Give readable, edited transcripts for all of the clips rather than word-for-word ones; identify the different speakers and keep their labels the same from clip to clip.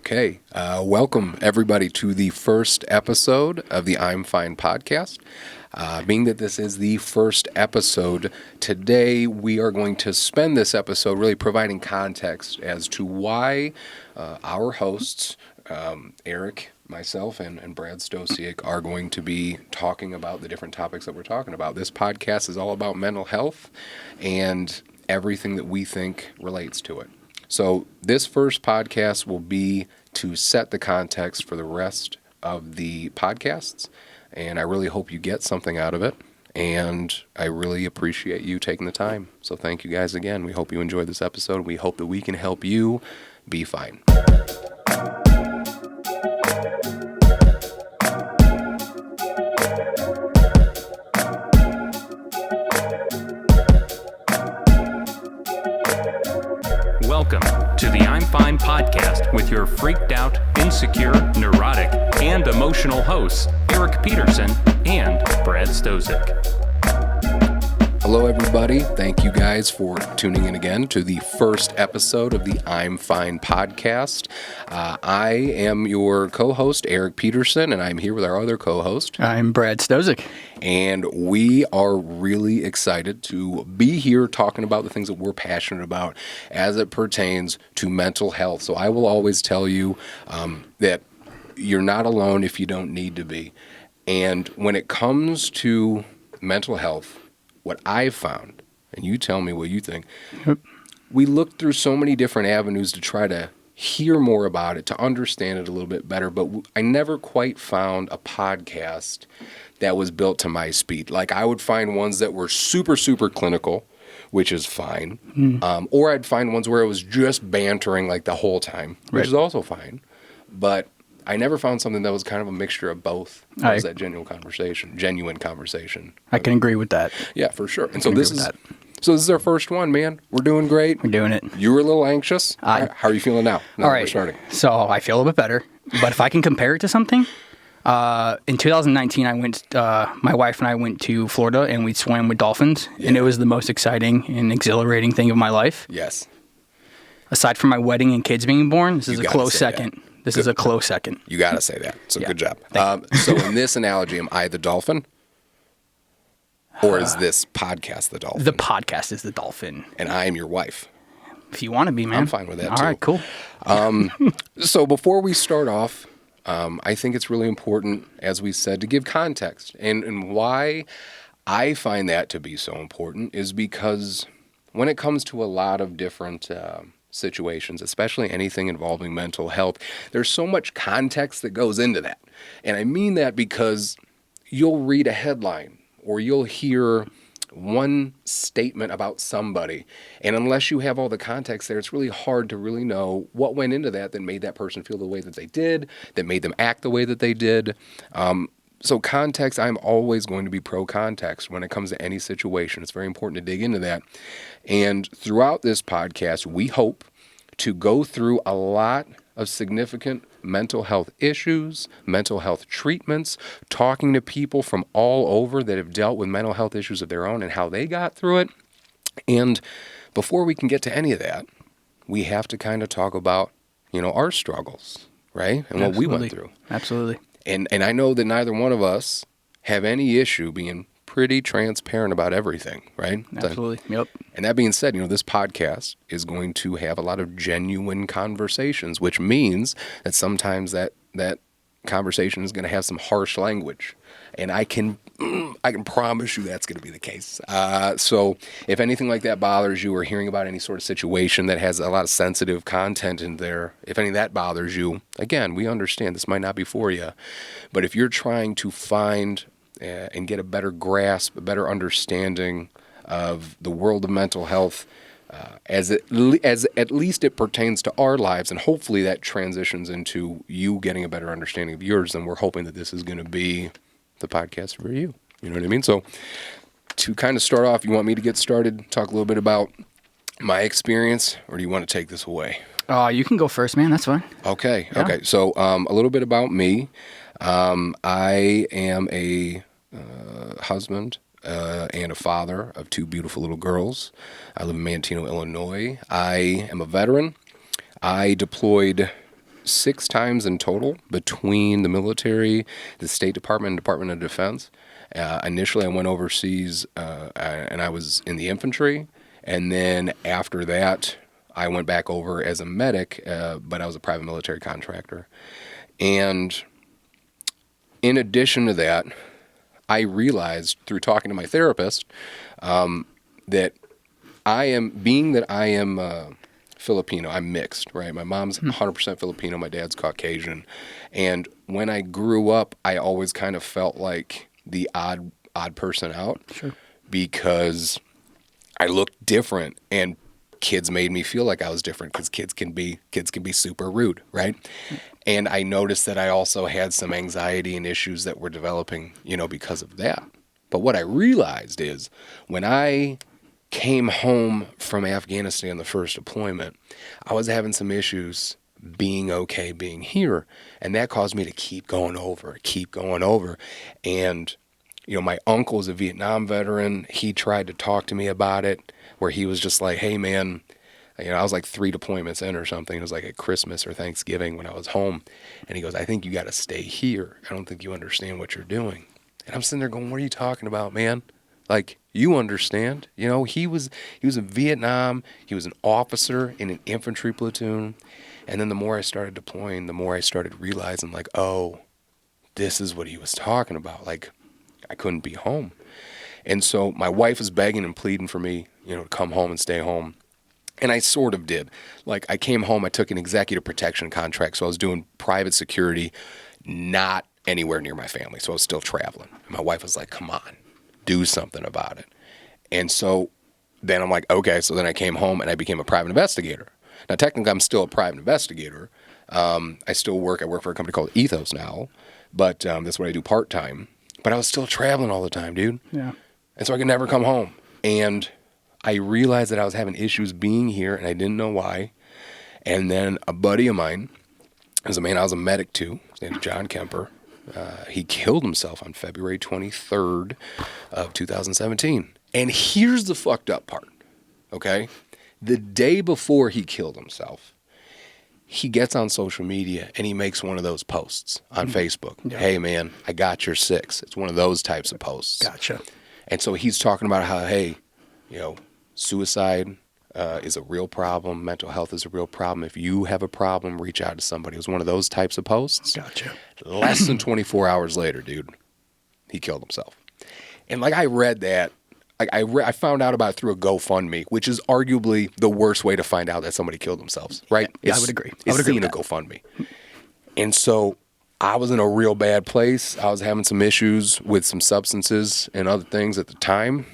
Speaker 1: Okay, welcome everybody to the first episode of the F.I.N.E podcast. Being that this is the first episode, today we are going to spend this episode really providing context as to why our hosts, Eric, myself, and Brad Stosiak, are going to be talking about the different topics that we're talking about. This podcast is all about mental health and everything that we think relates to it. So this first podcast will be to set the context for the rest of the podcasts, and I really hope you get something out of it, and I really appreciate you taking the time. So thank you guys again. We hope you enjoyed this episode. We hope that we can help you be fine.
Speaker 2: Welcome to the F.I.N.E podcast with your freaked out, insecure, neurotic, and emotional hosts, Eric Peterson and Brad Stosiak.
Speaker 1: Hello, everybody. Thank you guys for tuning in again to the first episode of the F.I.N.E podcast. I am your co-host, Eric Peterson, and I'm here with our other co-host.
Speaker 3: I'm Brad Stosiak.
Speaker 1: And we are really excited to be here talking about the things that we're passionate about as it pertains to mental health. So I will always tell you that you're not alone if you don't need to be. And when it comes to mental health, what I've found, and you tell me what you think, we looked through so many different avenues to try to hear more about it, to understand it a little bit better, but I never quite found a podcast that was built to my speed. Like, I would find ones that were super, super clinical, which is fine, or I'd find ones where it was just bantering like the whole time, which is also fine, but I never found something that was kind of a mixture of both. That was that genuine conversation.
Speaker 3: I can agree with that.
Speaker 1: Yeah, for sure. And so this is our first one, man. We're doing great.
Speaker 3: We're doing it.
Speaker 1: You were a little anxious. How are you feeling now?
Speaker 3: All right.
Speaker 1: We're starting.
Speaker 3: So I feel a little bit better, but if I can compare it to something, in 2019, my wife and I went to Florida and we swam with dolphins, and it was the most exciting and exhilarating thing of my life.
Speaker 1: Yes.
Speaker 3: Aside from my wedding and kids being born, this is a close second. This is a close second.
Speaker 1: You got to say that. So good job. So in this analogy, am I the dolphin? Or is this podcast the dolphin?
Speaker 3: The podcast is the dolphin.
Speaker 1: And I am your wife.
Speaker 3: If you want to be, man.
Speaker 1: I'm fine with that, too.
Speaker 3: All right, cool.
Speaker 1: So before we start off, I think it's really important, as we said, to give context. And why I find that to be so important is because when it comes to a lot of different situations, especially anything involving mental health, there's so much context that goes into that. And I mean that because you'll read a headline or you'll hear one statement about somebody, and unless you have all the context there, it's really hard to really know what went into that made that person feel the way that they did, that made them act the way that they did. So context, I'm always going to be pro-context when it comes to any situation. It's very important to dig into that. And throughout this podcast, we hope to go through a lot of significant mental health issues, mental health treatments, talking to people from all over that have dealt with mental health issues of their own and how they got through it. And before we can get to any of that, we have to kind of talk about, our struggles, right? And what we went through.
Speaker 3: Absolutely.
Speaker 1: And I know that neither one of us have any issue being pretty transparent about everything, right?
Speaker 3: Absolutely. Yep.
Speaker 1: And that being said, this podcast is going to have a lot of genuine conversations, which means that sometimes that conversation is going to have some harsh language. And I can promise you that's going to be the case. So if anything like that bothers you, or hearing about any sort of situation that has a lot of sensitive content in there, if any of that bothers you, again, we understand this might not be for you. But if you're trying to find and get a better grasp, a better understanding of the world of mental health, as at least it pertains to our lives, and hopefully that transitions into you getting a better understanding of yours, then we're hoping that this is going to be the podcast for you. You know what I mean? So to kind of start off, you want me to get started, talk a little bit about my experience, or do you want to take this away?
Speaker 3: You can go first, man. That's fine.
Speaker 1: Okay. Yeah. Okay. So a little bit about me. I am a husband and a father of two beautiful little girls. I live in Manteno, Illinois. I am a veteran. I deployed 6 times in total between the military, the State Department, and Department of Defense. Initially, I went overseas, and I was in the infantry. And then after that, I went back over as a medic, but I was a private military contractor. And in addition to that, I realized through talking to my therapist that I am Filipino, I'm mixed, right? My mom's 100% Filipino, my dad's Caucasian. And when I grew up, I always kind of felt like the odd person out.
Speaker 3: Sure.
Speaker 1: Because I looked different, and kids made me feel like I was different because kids can be super rude, right? And I noticed that I also had some anxiety and issues that were developing, because of that. But what I realized is when I came home from Afghanistan, the first deployment, I was having some issues being okay being here. And that caused me to keep going over. And, my uncle is a Vietnam veteran. He tried to talk to me about it, where he was just like, hey, man, I was like 3 deployments in or something. It was like at Christmas or Thanksgiving when I was home. And he goes, I think you got to stay here. I don't think you understand what you're doing. And I'm sitting there going, what are you talking about, man? Like, you understand. He was in Vietnam. He was an officer in an infantry platoon. And then the more I started deploying, the more I started realizing, like, oh, this is what he was talking about. Like, I couldn't be home. And so my wife was begging and pleading for me, to come home and stay home. And I sort of did. Like, I came home, I took an executive protection contract, so I was doing private security, not anywhere near my family, so I was still traveling. And my wife was like, come on, do something about it. And so then I'm like, okay, so then I came home and I became a private investigator. Now, technically, I'm still a private investigator. I work for a company called Ethos now, but that's what I do part-time. But I was still traveling all the time, dude.
Speaker 3: Yeah.
Speaker 1: And so I could never come home. And I realized that I was having issues being here, and I didn't know why. And then a buddy of mine, I was a medic too, his name is John Kemper. He killed himself on February 23rd of 2017. And here's the fucked up part, okay? The day before he killed himself, he gets on social media and he makes one of those posts on Facebook. Yeah. Hey, man, I got your 6. It's one of those types of posts.
Speaker 3: Gotcha.
Speaker 1: And so he's talking about how, hey, suicide is a real problem. Mental health is a real problem. If you have a problem, reach out to somebody. It was one of those types of posts.
Speaker 3: Gotcha.
Speaker 1: Less than 24 hours later, dude, he killed himself. And like I read that, I found out about it through a GoFundMe, which is arguably the worst way to find out that somebody killed themselves, right?
Speaker 3: Yeah, I would agree.
Speaker 1: It's seeing a GoFundMe. And so I was in a real bad place. I was having some issues with some substances and other things at the time.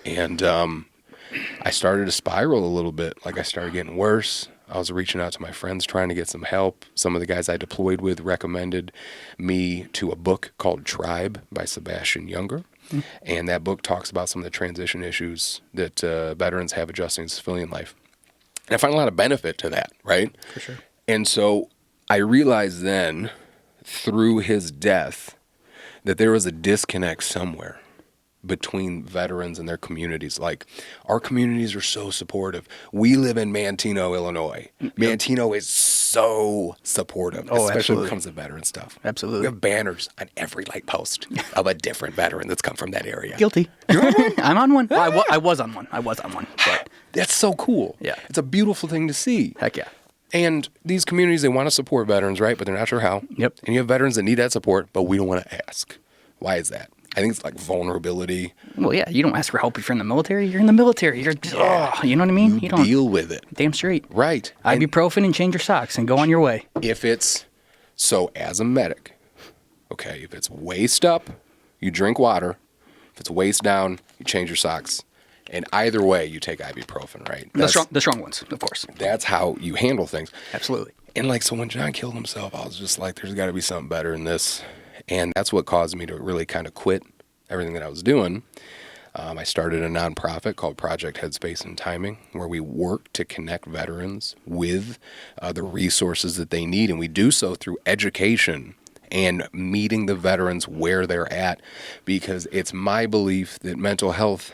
Speaker 1: And I started to spiral a little bit. Like, I started getting worse. I was reaching out to my friends trying to get some help. Some of the guys I deployed with recommended me to a book called Tribe by Sebastian Junger. And that book talks about some of the transition issues that veterans have adjusting to civilian life. And I find a lot of benefit to that, right?
Speaker 3: For sure.
Speaker 1: And so I realized then, through his death, that there was a disconnect somewhere between veterans and their communities. Like, our communities are so supportive. We live in Manteno, Illinois. Manteno is so supportive, especially when it comes to veteran stuff.
Speaker 3: Absolutely.
Speaker 1: We have banners on every light post of a different veteran that's come from that area.
Speaker 3: Guilty. You're on one? I'm on one. I was on one. But
Speaker 1: that's so cool.
Speaker 3: Yeah.
Speaker 1: It's a beautiful thing to see.
Speaker 3: Heck yeah.
Speaker 1: And these communities, they want to support veterans, right? But they're not sure how.
Speaker 3: Yep.
Speaker 1: And you have veterans that need that support, but we don't want to ask. Why is that? I think it's like vulnerability.
Speaker 3: Well, yeah, you don't ask for help if you're in the military. You're in the military. You know what I mean?
Speaker 1: You don't deal with it.
Speaker 3: Damn straight.
Speaker 1: Right.
Speaker 3: Ibuprofen and change your socks and go on your way.
Speaker 1: So as a medic, okay, if it's waist up, you drink water. If it's waist down, you change your socks. And either way, you take ibuprofen, right?
Speaker 3: The strong ones, of course.
Speaker 1: That's how you handle things.
Speaker 3: Absolutely.
Speaker 1: And like, so when John killed himself, I was just like, there's got to be something better than this. And that's what caused me to really kind of quit everything that I was doing. I started a nonprofit called Project Headspace and Timing, where we work to connect veterans with the resources that they need. And we do so through education and meeting the veterans where they're at, because it's my belief that mental health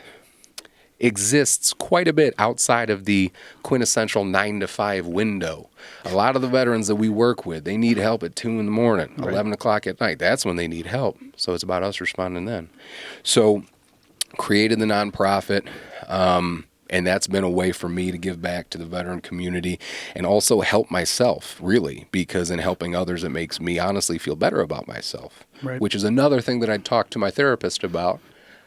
Speaker 1: exists quite a bit outside of the quintessential 9 to 5 window. A lot of the veterans that we work with, they need help at 2 in the morning, 11 o'clock at night. That's when they need help. So it's about us responding then. So created the nonprofit, and that's been a way for me to give back to the veteran community and also help myself, really, because in helping others, it makes me honestly feel better about myself, which is another thing that I talked to my therapist about,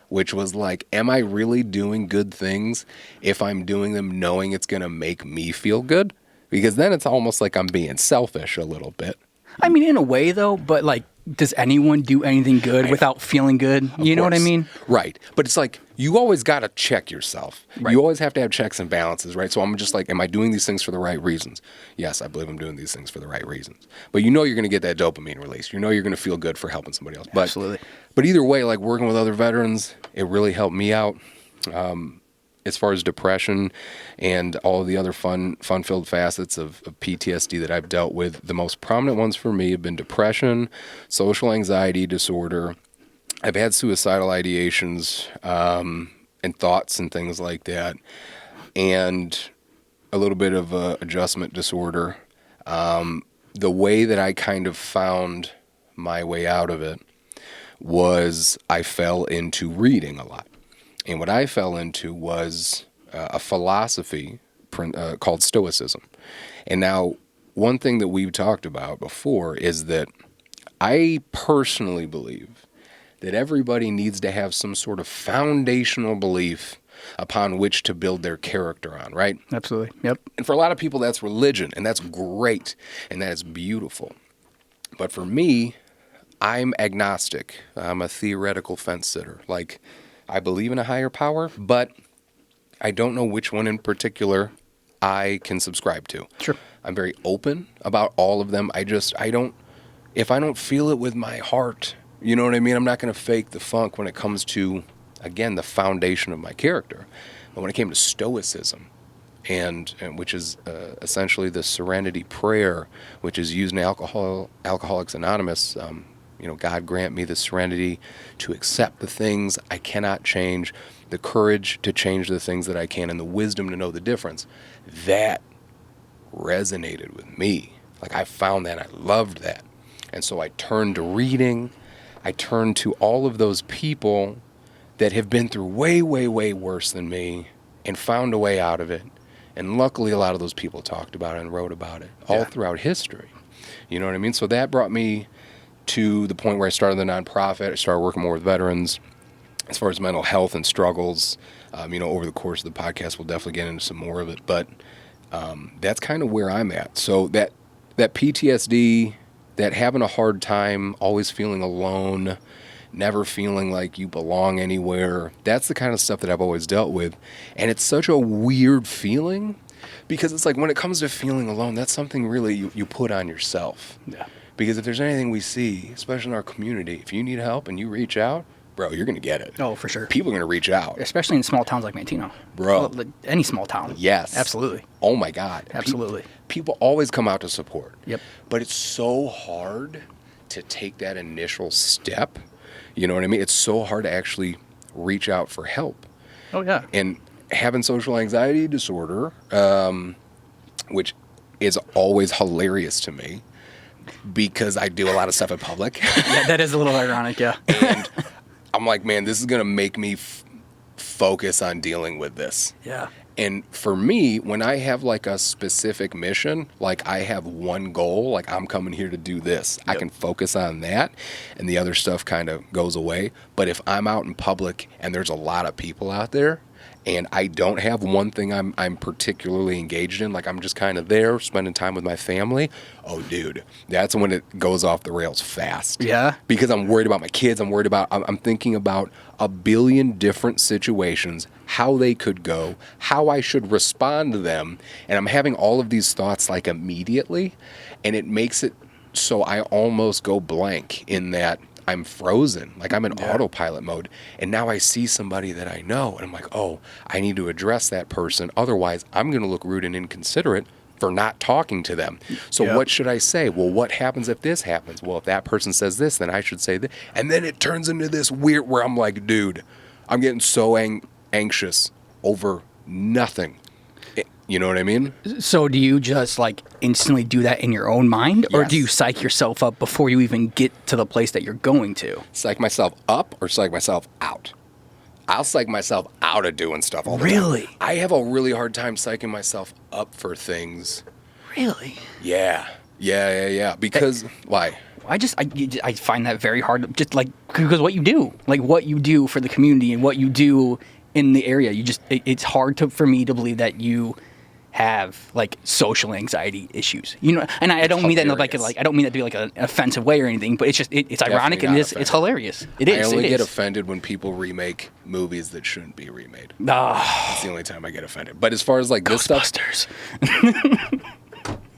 Speaker 1: which was like, am I really doing good things if I'm doing them knowing it's going to make me feel good? Because then it's almost like I'm being selfish a little bit.
Speaker 3: I mean, in a way, though, but like, does anyone do anything good without feeling good? You know what I mean?
Speaker 1: Right. But it's like, you always got to check yourself. Right. You always have to have checks and balances, right? So I'm just like, am I doing these things for the right reasons? Yes, I believe I'm doing these things for the right reasons. But you know you're going to get that dopamine release. You know you're going to feel good for helping somebody else.
Speaker 3: Absolutely.
Speaker 1: But either way, like working with other veterans, it really helped me out. As far as depression and all of the other fun-filled facets of PTSD that I've dealt with, the most prominent ones for me have been depression, social anxiety disorder. I've had suicidal ideations and thoughts and things like that, and a little bit of adjustment disorder. The way that I kind of found my way out of it was I fell into reading a lot. And what I fell into was a philosophy called Stoicism. And now, one thing that we've talked about before is that I personally believe that everybody needs to have some sort of foundational belief upon which to build their character on, right?
Speaker 3: Absolutely. Yep.
Speaker 1: And for a lot of people, that's religion, and that's great, and that is beautiful. But for me, I'm agnostic. I'm a theoretical fence sitter. Like, I believe in a higher power, but I don't know which one in particular I can subscribe to.
Speaker 3: Sure.
Speaker 1: I'm very open about all of them. If I don't feel it with my heart, you know what I mean? I'm not going to fake the funk when it comes to, again, the foundation of my character. But when it came to Stoicism, and which is essentially the serenity prayer, which is used in Alcoholics Anonymous, God grant me the serenity to accept the things I cannot change, the courage to change the things that I can, and the wisdom to know the difference. That resonated with me. Like, I found that. I loved that. And so I turned to reading. I turned to all of those people that have been through way, way, way worse than me and found a way out of it. And luckily, a lot of those people talked about it and wrote about it all throughout history. You know what I mean? So that brought me to the point where I started the nonprofit. I started working more with veterans as far as mental health and struggles. Over the course of the podcast, we'll definitely get into some more of it. But that's kind of where I'm at. So that PTSD, that having a hard time, always feeling alone, never feeling like you belong anywhere, that's the kind of stuff that I've always dealt with. And it's such a weird feeling because it's like when it comes to feeling alone, that's something really you put on yourself. Yeah. Because if there's anything we see, especially in our community, if you need help and you reach out, bro, you're going to get it.
Speaker 3: Oh, for sure.
Speaker 1: People are going to reach out.
Speaker 3: Especially in small towns like Manteno.
Speaker 1: Bro.
Speaker 3: Well, any small town.
Speaker 1: Yes.
Speaker 3: Absolutely.
Speaker 1: Oh, my God.
Speaker 3: Absolutely.
Speaker 1: People always come out to support.
Speaker 3: Yep.
Speaker 1: But it's so hard to take that initial step. You know what I mean? It's so hard to actually reach out for help.
Speaker 3: Oh, yeah.
Speaker 1: And having social anxiety disorder, which is always hilarious to me, because I do a lot of stuff in public.
Speaker 3: Yeah, that is a little ironic, yeah.
Speaker 1: And I'm like, man, this is going to make me focus on dealing with this.
Speaker 3: Yeah.
Speaker 1: And for me, when I have like a specific mission, like I have one goal, like I'm coming here to do this, I can focus on that and the other stuff kind of goes away. But if I'm out in public and there's a lot of people out there, and I don't have one thing I'm particularly engaged in, like I'm just kind of there spending time with my family, oh, dude, that's when it goes off the rails fast.
Speaker 3: Yeah.
Speaker 1: Because I'm worried about my kids. I'm thinking about a billion different situations, how they could go, how I should respond to them. And I'm having all of these thoughts like immediately, and it makes it so I almost go blank in that I'm frozen, like I'm in autopilot mode, and now I see somebody that I know, and I'm like, oh, I need to address that person, otherwise I'm going to look rude and inconsiderate for not talking to them. So what should I say? Well, what happens if this happens? Well, if that person says this, then I should say that. And then it turns into this weird, where I'm like, dude, I'm getting so anxious over nothing. You know what I mean?
Speaker 3: So do you just like instantly do that in your own mind, or
Speaker 1: Yes.
Speaker 3: do you psych yourself up before you even get to the place that you're going to?
Speaker 1: Psych myself up or psych myself out? I'll psych myself out of doing stuff all the
Speaker 3: Really?
Speaker 1: time. I have a really hard time psyching myself up for things.
Speaker 3: Really?
Speaker 1: Yeah. Because, why?
Speaker 3: I find that very hard, just like because what you do for the community and what you do in the area, it's hard for me to believe that you have like social anxiety issues, you know. And I don't mean that in
Speaker 1: Hilarious.
Speaker 3: I don't mean that to be like an offensive way or anything, but it's just it's ironic and
Speaker 1: not
Speaker 3: it's
Speaker 1: offensive.
Speaker 3: hilarious. It is.
Speaker 1: I only
Speaker 3: it
Speaker 1: get
Speaker 3: is.
Speaker 1: offended when people remake movies that shouldn't be remade.
Speaker 3: Ah,
Speaker 1: That's the only time I get offended. But as far as like this stuff,
Speaker 3: Ghostbusters.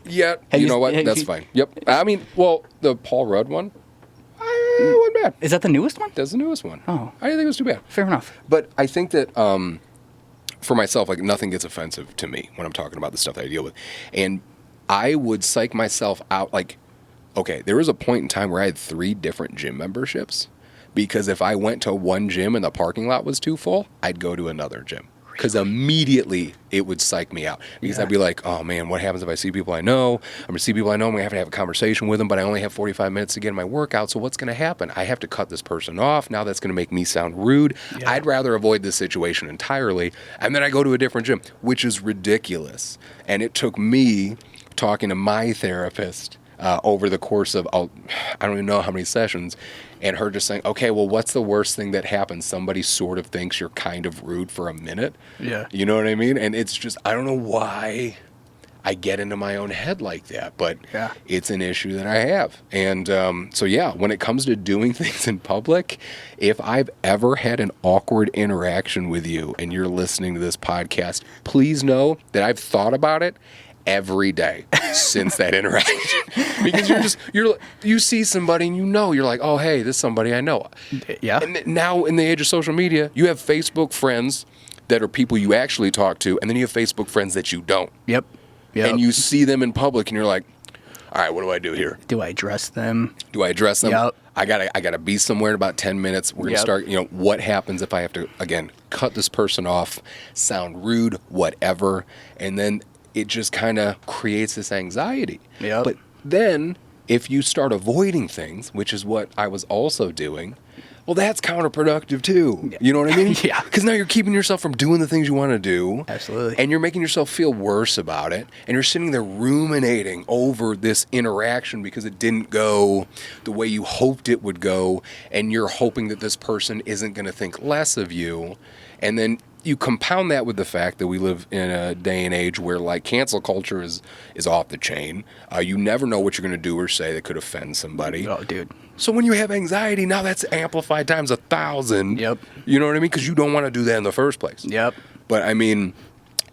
Speaker 1: yeah,
Speaker 3: Have
Speaker 1: you
Speaker 3: you-
Speaker 1: know what?
Speaker 3: have
Speaker 1: That's
Speaker 3: you-
Speaker 1: fine. Yep. I mean, well, the Paul Rudd one, wasn't bad.
Speaker 3: Is that the newest one?
Speaker 1: That's the newest one.
Speaker 3: Oh.
Speaker 1: I didn't think it was too bad.
Speaker 3: Fair enough.
Speaker 1: But I think that for myself, like nothing gets offensive to me when I'm talking about the stuff that I deal with. And I would psych myself out. Like, okay, there was a point in time where I had 3 different gym memberships because if I went to one gym and the parking lot was too full, I'd go to another gym. Because immediately it would psych me out. Because I'd be like, oh man, what happens if I see people I know? I'm going to see people I know, I'm going to have a conversation with them, but I only have 45 minutes to get in my workout, so what's going to happen? I have to cut this person off. Now that's going to make me sound rude.
Speaker 3: Yeah.
Speaker 1: I'd rather avoid this situation entirely. And then I go to a different gym, which is ridiculous. And it took me talking to my therapist over the course of, I don't even know how many sessions, and her just saying, okay, well, what's the worst thing that happens? Somebody sort of thinks you're kind of rude for a minute.
Speaker 3: Yeah.
Speaker 1: You know what I mean? And it's just, I don't know why I get into my own head like that, but
Speaker 3: Yeah.
Speaker 1: it's an issue that I have. And so, yeah, when it comes to doing things in public, if I've ever had an awkward interaction with you and you're listening to this podcast, please know that I've thought about it every day since that interaction. Because you see somebody and you're like, oh, hey, this is somebody I know.
Speaker 3: Yeah.
Speaker 1: And now in the age of social media, you have Facebook friends that are people you actually talk to, and then you have Facebook friends that you don't.
Speaker 3: Yep.
Speaker 1: And you see them in public and you're like, all right, what do I do here?
Speaker 3: Do I address them?
Speaker 1: Do I address them?
Speaker 3: Yep.
Speaker 1: I gotta be somewhere in about 10 minutes. We're gonna
Speaker 3: Yep.
Speaker 1: start, what happens if I have to, again, cut this person off, sound rude, whatever, and then it just kind of creates this anxiety.
Speaker 3: Yep.
Speaker 1: But then if you start avoiding things, which is what I was also doing, well, that's counterproductive too. You know what I mean?
Speaker 3: Yeah.
Speaker 1: Because now you're keeping yourself from doing the things you want to do.
Speaker 3: Absolutely.
Speaker 1: And you're making yourself feel worse about it. And you're sitting there ruminating over this interaction because it didn't go the way you hoped it would go. And you're hoping that this person isn't going to think less of you. And then you compound that with the fact that we live in a day and age where like cancel culture is off the chain. You never know what you're going to do or say that could offend somebody.
Speaker 3: Oh, dude.
Speaker 1: So when you have anxiety, now that's amplified times 1,000.
Speaker 3: Yep.
Speaker 1: You know what I mean? Because you don't want to do that in the first place.
Speaker 3: Yep.
Speaker 1: But I mean,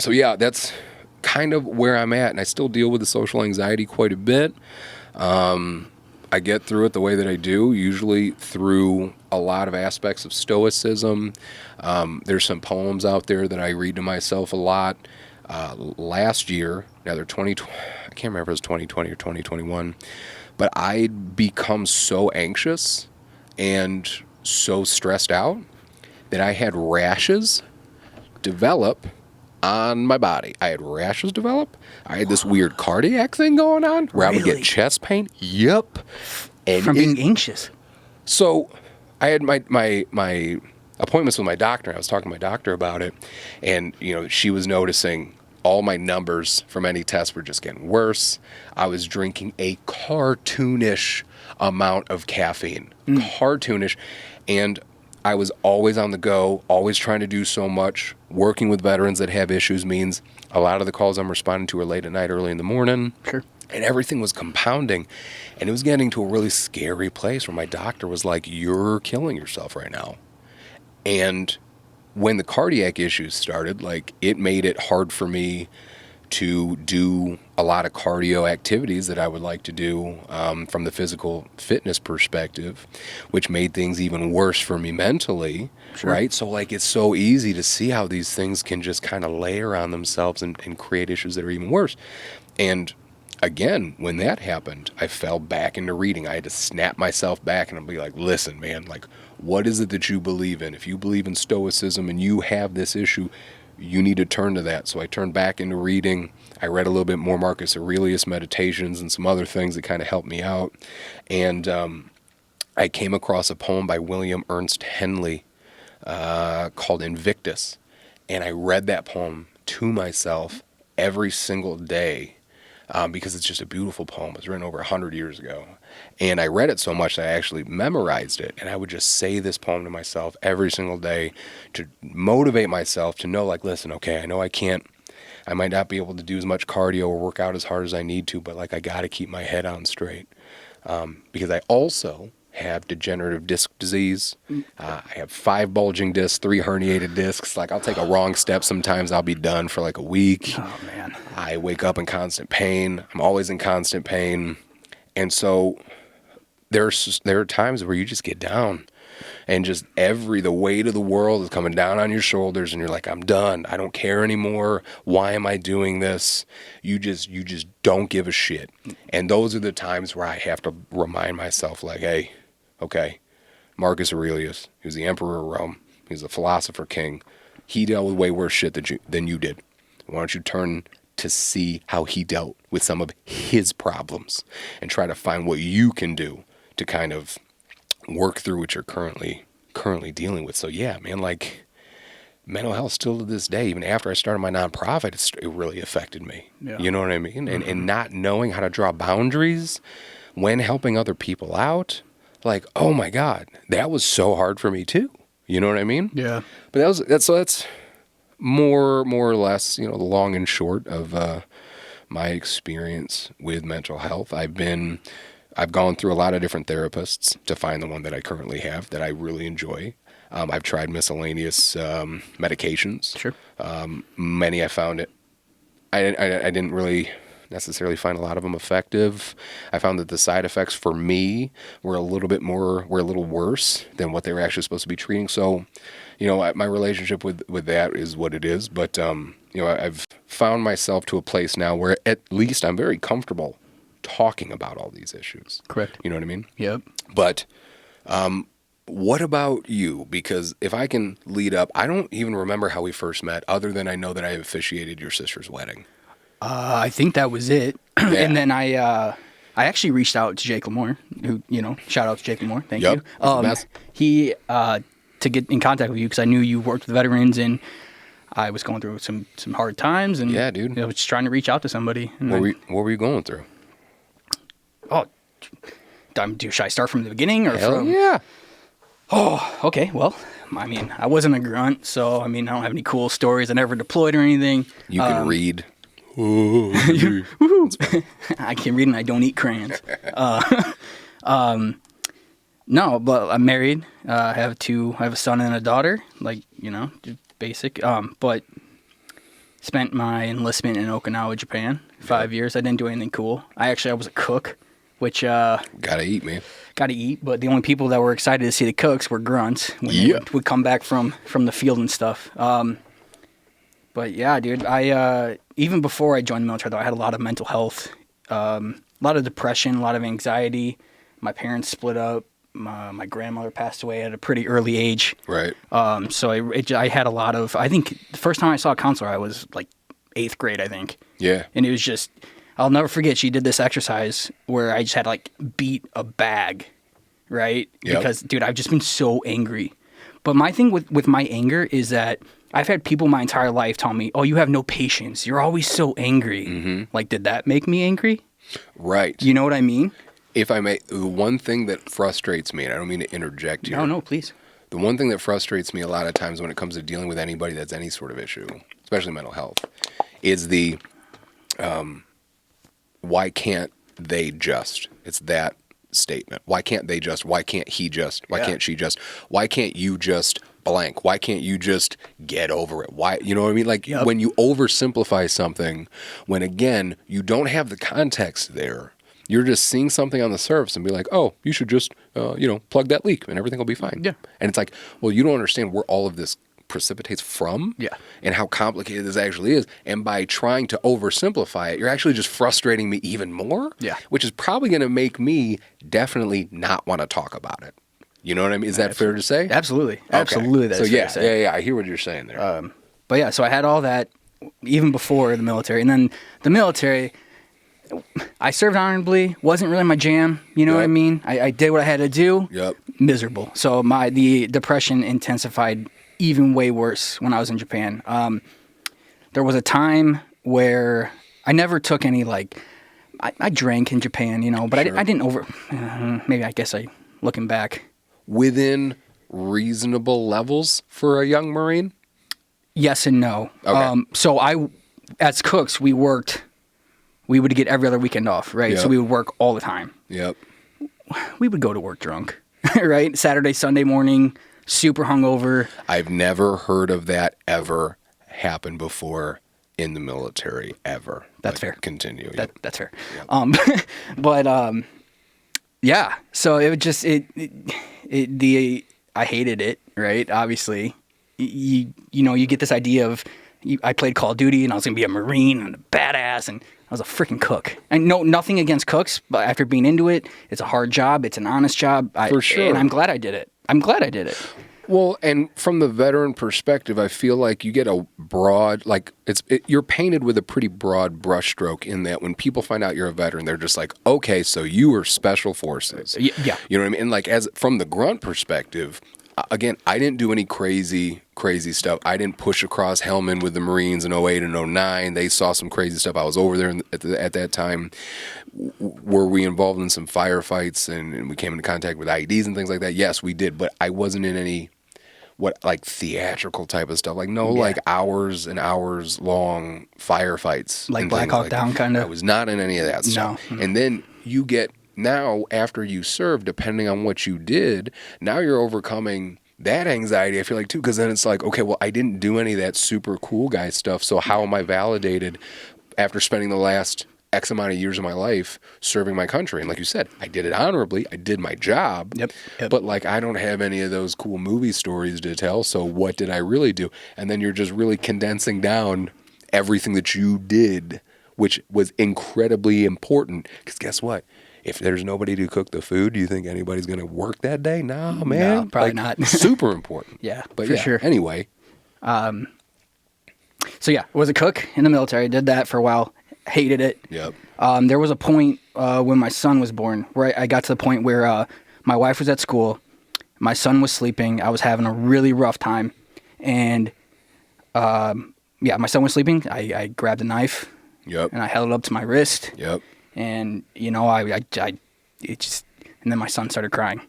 Speaker 1: so yeah, that's kind of where I'm at. And I still deal with the social anxiety quite a bit. I get through it the way that I do, usually through a lot of aspects of stoicism. There's some poems out there that I read to myself a lot. Last year, now they're 2020, I can't remember if it was 2020 or 2021, but I'd become so anxious and so stressed out that I had rashes develop on my body. I had rashes develop. I had this weird cardiac thing going on where I would
Speaker 3: Really?
Speaker 1: get chest pain. Yep. And
Speaker 3: From being anxious.
Speaker 1: so I had my appointments with my doctor. I was talking to my doctor about it, and she was noticing all my numbers from any test were just getting worse. I was drinking a cartoonish amount of caffeine. Cartoonish. And I was always on the go, always trying to do so much. Working with veterans that have issues means a lot of the calls I'm responding to are late at night, early in the morning.
Speaker 3: Sure.
Speaker 1: And everything was compounding. And it was getting to a really scary place where my doctor was like, you're killing yourself right now. And when the cardiac issues started, like, it made it hard for me to do a lot of cardio activities that I would like to do from the physical fitness perspective, which made things even worse for me mentally, right? So, like, it's so easy to see how these things can just kind of layer on themselves and create issues that are even worse. And again, when that happened, I fell back into reading. I had to snap myself back and I'd be like, listen, man, like, what is it that you believe in? If you believe in stoicism and you have this issue, you need to turn to that. So I turned back into reading. I read a little bit more Marcus Aurelius meditations and some other things that kind of helped me out. And I came across a poem by William Ernst Henley called Invictus. And I read that poem to myself every single day because it's just a beautiful poem. It was written over 100 years ago. And I read it so much that I actually memorized it. And I would just say this poem to myself every single day to motivate myself to know, like, listen, okay, I know I might not be able to do as much cardio or work out as hard as I need to, but like I got to keep my head on straight because I also have degenerative disc disease. I have 5 bulging discs, 3 herniated discs. Like I'll take a wrong step sometimes, I'll be done for like a week.
Speaker 3: Oh, man.
Speaker 1: I wake up in constant pain. I'm always in constant pain. And so there are times where you just get down and just the weight of the world is coming down on your shoulders and you're like, I'm done. I don't care anymore. Why am I doing this? You just don't give a shit. And those are the times where I have to remind myself like, hey, okay, Marcus Aurelius, he was the emperor of Rome. He's a philosopher king. He dealt with way worse shit than you did. Why don't you turn to see how he dealt with some of his problems and try to find what you can do to kind of work through what you're currently dealing with. So yeah, man, like mental health still to this day, even after I started my nonprofit, it really affected me. Yeah. You know what I mean? Mm-hmm. And not knowing how to draw boundaries when helping other people out, like, oh my God, that was so hard for me too. You know what I mean?
Speaker 3: Yeah.
Speaker 1: But that's more or less, the long and short of my experience with mental health. I've gone through a lot of different therapists to find the one that I currently have that I really enjoy. I've tried miscellaneous medications.
Speaker 3: Sure.
Speaker 1: Many I found it. I didn't really necessarily find a lot of them effective. I found that the side effects for me were a little worse than what they were actually supposed to be treating. So, my relationship with that is what it is. But, I've found myself to a place now where at least I'm very comfortable talking about all these issues.
Speaker 3: Correct.
Speaker 1: You know what I mean?
Speaker 3: Yep.
Speaker 1: But what about you? Because if I can lead up, I don't even remember how we first met other than I know that I officiated your sister's wedding.
Speaker 3: I think that was it.
Speaker 1: Yeah.
Speaker 3: And then I actually reached out to Jake Lamore, who, shout out to Jake Lamore. Thank you. He, to get in contact with you because I knew you worked with veterans and I was going through some hard times. And
Speaker 1: yeah, dude.
Speaker 3: I was just trying to reach out to somebody. And
Speaker 1: what were you going through?
Speaker 3: Oh, should I start from the beginning or
Speaker 1: Hell
Speaker 3: from?
Speaker 1: Yeah.
Speaker 3: Oh, okay. Well, I mean, I wasn't a grunt, so I mean, I don't have any cool stories. I never deployed or anything.
Speaker 1: You can read.
Speaker 3: I can read and I don't eat crayons. No, but I'm married. I have a son and a daughter. Like, just basic. But spent my enlistment in Okinawa, Japan, 5 years. I didn't do anything cool. I was a cook, which
Speaker 1: gotta eat, man.
Speaker 3: Gotta eat. But the only people that were excited to see the cooks were grunts when they would come back from the field and stuff. But yeah, dude, I even before I joined the military, though, I had a lot of mental health, a lot of depression, a lot of anxiety. My parents split up. My grandmother passed away at a pretty early age.
Speaker 1: Right.
Speaker 3: So I had a lot of. I think the first time I saw a counselor, I was like 8th grade, I think.
Speaker 1: Yeah.
Speaker 3: And it was just, I'll never forget. She did this exercise where I just had to like beat a bag, right?
Speaker 1: Yep.
Speaker 3: Because, dude, I've just been so angry. But my thing with my anger is that I've had people my entire life tell me, "Oh, you have no patience. You're always so angry." Mm-hmm. Like, did that make me angry?
Speaker 1: Right.
Speaker 3: You know what I mean?
Speaker 1: If I may, the one thing that frustrates me, and I don't mean to interject here.
Speaker 3: No, please.
Speaker 1: The one thing that frustrates me a lot of times when it comes to dealing with anybody that's any sort of issue, especially mental health, is the why can't they just? It's that statement. Why can't they just? Why can't he just? Why can't she just? Why can't you just blank? Why can't you just get over it? Why, you know what I mean? Like when you oversimplify something, when again, you don't have the context there. You're just seeing something on the surface and be like, oh, you should just, plug that leak and everything will be fine. Yeah. And it's like, well, you don't understand where all of this precipitates from and how complicated this actually is. And by trying to oversimplify it, you're actually just frustrating me even more, which is probably going to make me definitely not want to talk about it. You know what I mean? Is that fair to say?
Speaker 3: Absolutely.
Speaker 1: Okay.
Speaker 3: Absolutely.
Speaker 1: That's fair to say. I hear what you're saying there.
Speaker 3: But yeah, so I had all that even before the military. And then the military, I served honorably, wasn't really my jam. You know what I mean? I did what I had to do.
Speaker 1: Yep.
Speaker 3: Miserable. So the depression intensified even way worse when I was in Japan. There was a time where I never took any, like, I drank in Japan, you know, but
Speaker 1: Sure.
Speaker 3: I didn't maybe I guess looking back.
Speaker 1: Within reasonable levels for a young Marine?
Speaker 3: Yes and no.
Speaker 1: Okay.
Speaker 3: So as cooks, we would get every other weekend off, right?
Speaker 1: Yep.
Speaker 3: So we would work all the time.
Speaker 1: Yep.
Speaker 3: We would go to work drunk, right? Saturday, Sunday morning, super hungover.
Speaker 1: I've never heard of that ever happen before in the military, ever.
Speaker 3: That's fair.
Speaker 1: Continue.
Speaker 3: That's fair. Yep. But yeah. So it would just I hated it, right? Obviously, you get this idea of I played Call of Duty and I was gonna be a Marine and a badass, and I was a freaking cook. And nothing against cooks, but after being into it, it's a hard job. It's an honest job.
Speaker 1: For sure.
Speaker 3: And I'm glad I did it.
Speaker 1: Well, and from the veteran perspective, I feel like you get a broad, like you're painted with a pretty broad brushstroke in that when people find out you're a veteran, they're just like, okay, so you were special forces.
Speaker 3: Yeah.
Speaker 1: You know what I mean? And like from the grunt perspective, again, I didn't do any crazy stuff. I didn't push across Helmand with the Marines in 08 and 09. They saw some crazy stuff. I was over there at that time. Were we involved in some firefights and we came into contact with IEDs and things like that? Yes, we did. But I wasn't in any theatrical type of stuff. Like like hours and hours long firefights.
Speaker 3: Like
Speaker 1: and
Speaker 3: Black
Speaker 1: things
Speaker 3: Hawk
Speaker 1: like
Speaker 3: Down kind of?
Speaker 1: I was not in any of that stuff.
Speaker 3: No.
Speaker 1: And then you get now after you serve, depending on what you did, now you're overcoming that anxiety, I feel like, too, because then it's like, okay, well, I didn't do any of that super cool guy stuff, so how am I validated after spending the last X amount of years of my life serving my country? And like you said, I did it honorably, I did my job,
Speaker 3: Yep.
Speaker 1: but like I don't have any of those cool movie stories to tell, so what did I really do? And then you're just really condensing down everything that you did, which was incredibly important, because guess what? If there's nobody to cook the food, do you think anybody's going to work that day? No, man.
Speaker 3: No, probably not.
Speaker 1: Super important.
Speaker 3: Yeah,
Speaker 1: but
Speaker 3: for
Speaker 1: yeah,
Speaker 3: sure.
Speaker 1: Anyway.
Speaker 3: So yeah, was a cook in the military. Did that for a while. Hated it.
Speaker 1: Yep.
Speaker 3: There was a point when my son was born where I got to the point where my wife was at school, my son was sleeping, I was having a really rough time, and my son was sleeping. I grabbed a knife.
Speaker 1: Yep.
Speaker 3: And I held it up to my wrist.
Speaker 1: Yep.
Speaker 3: And and then my son started crying.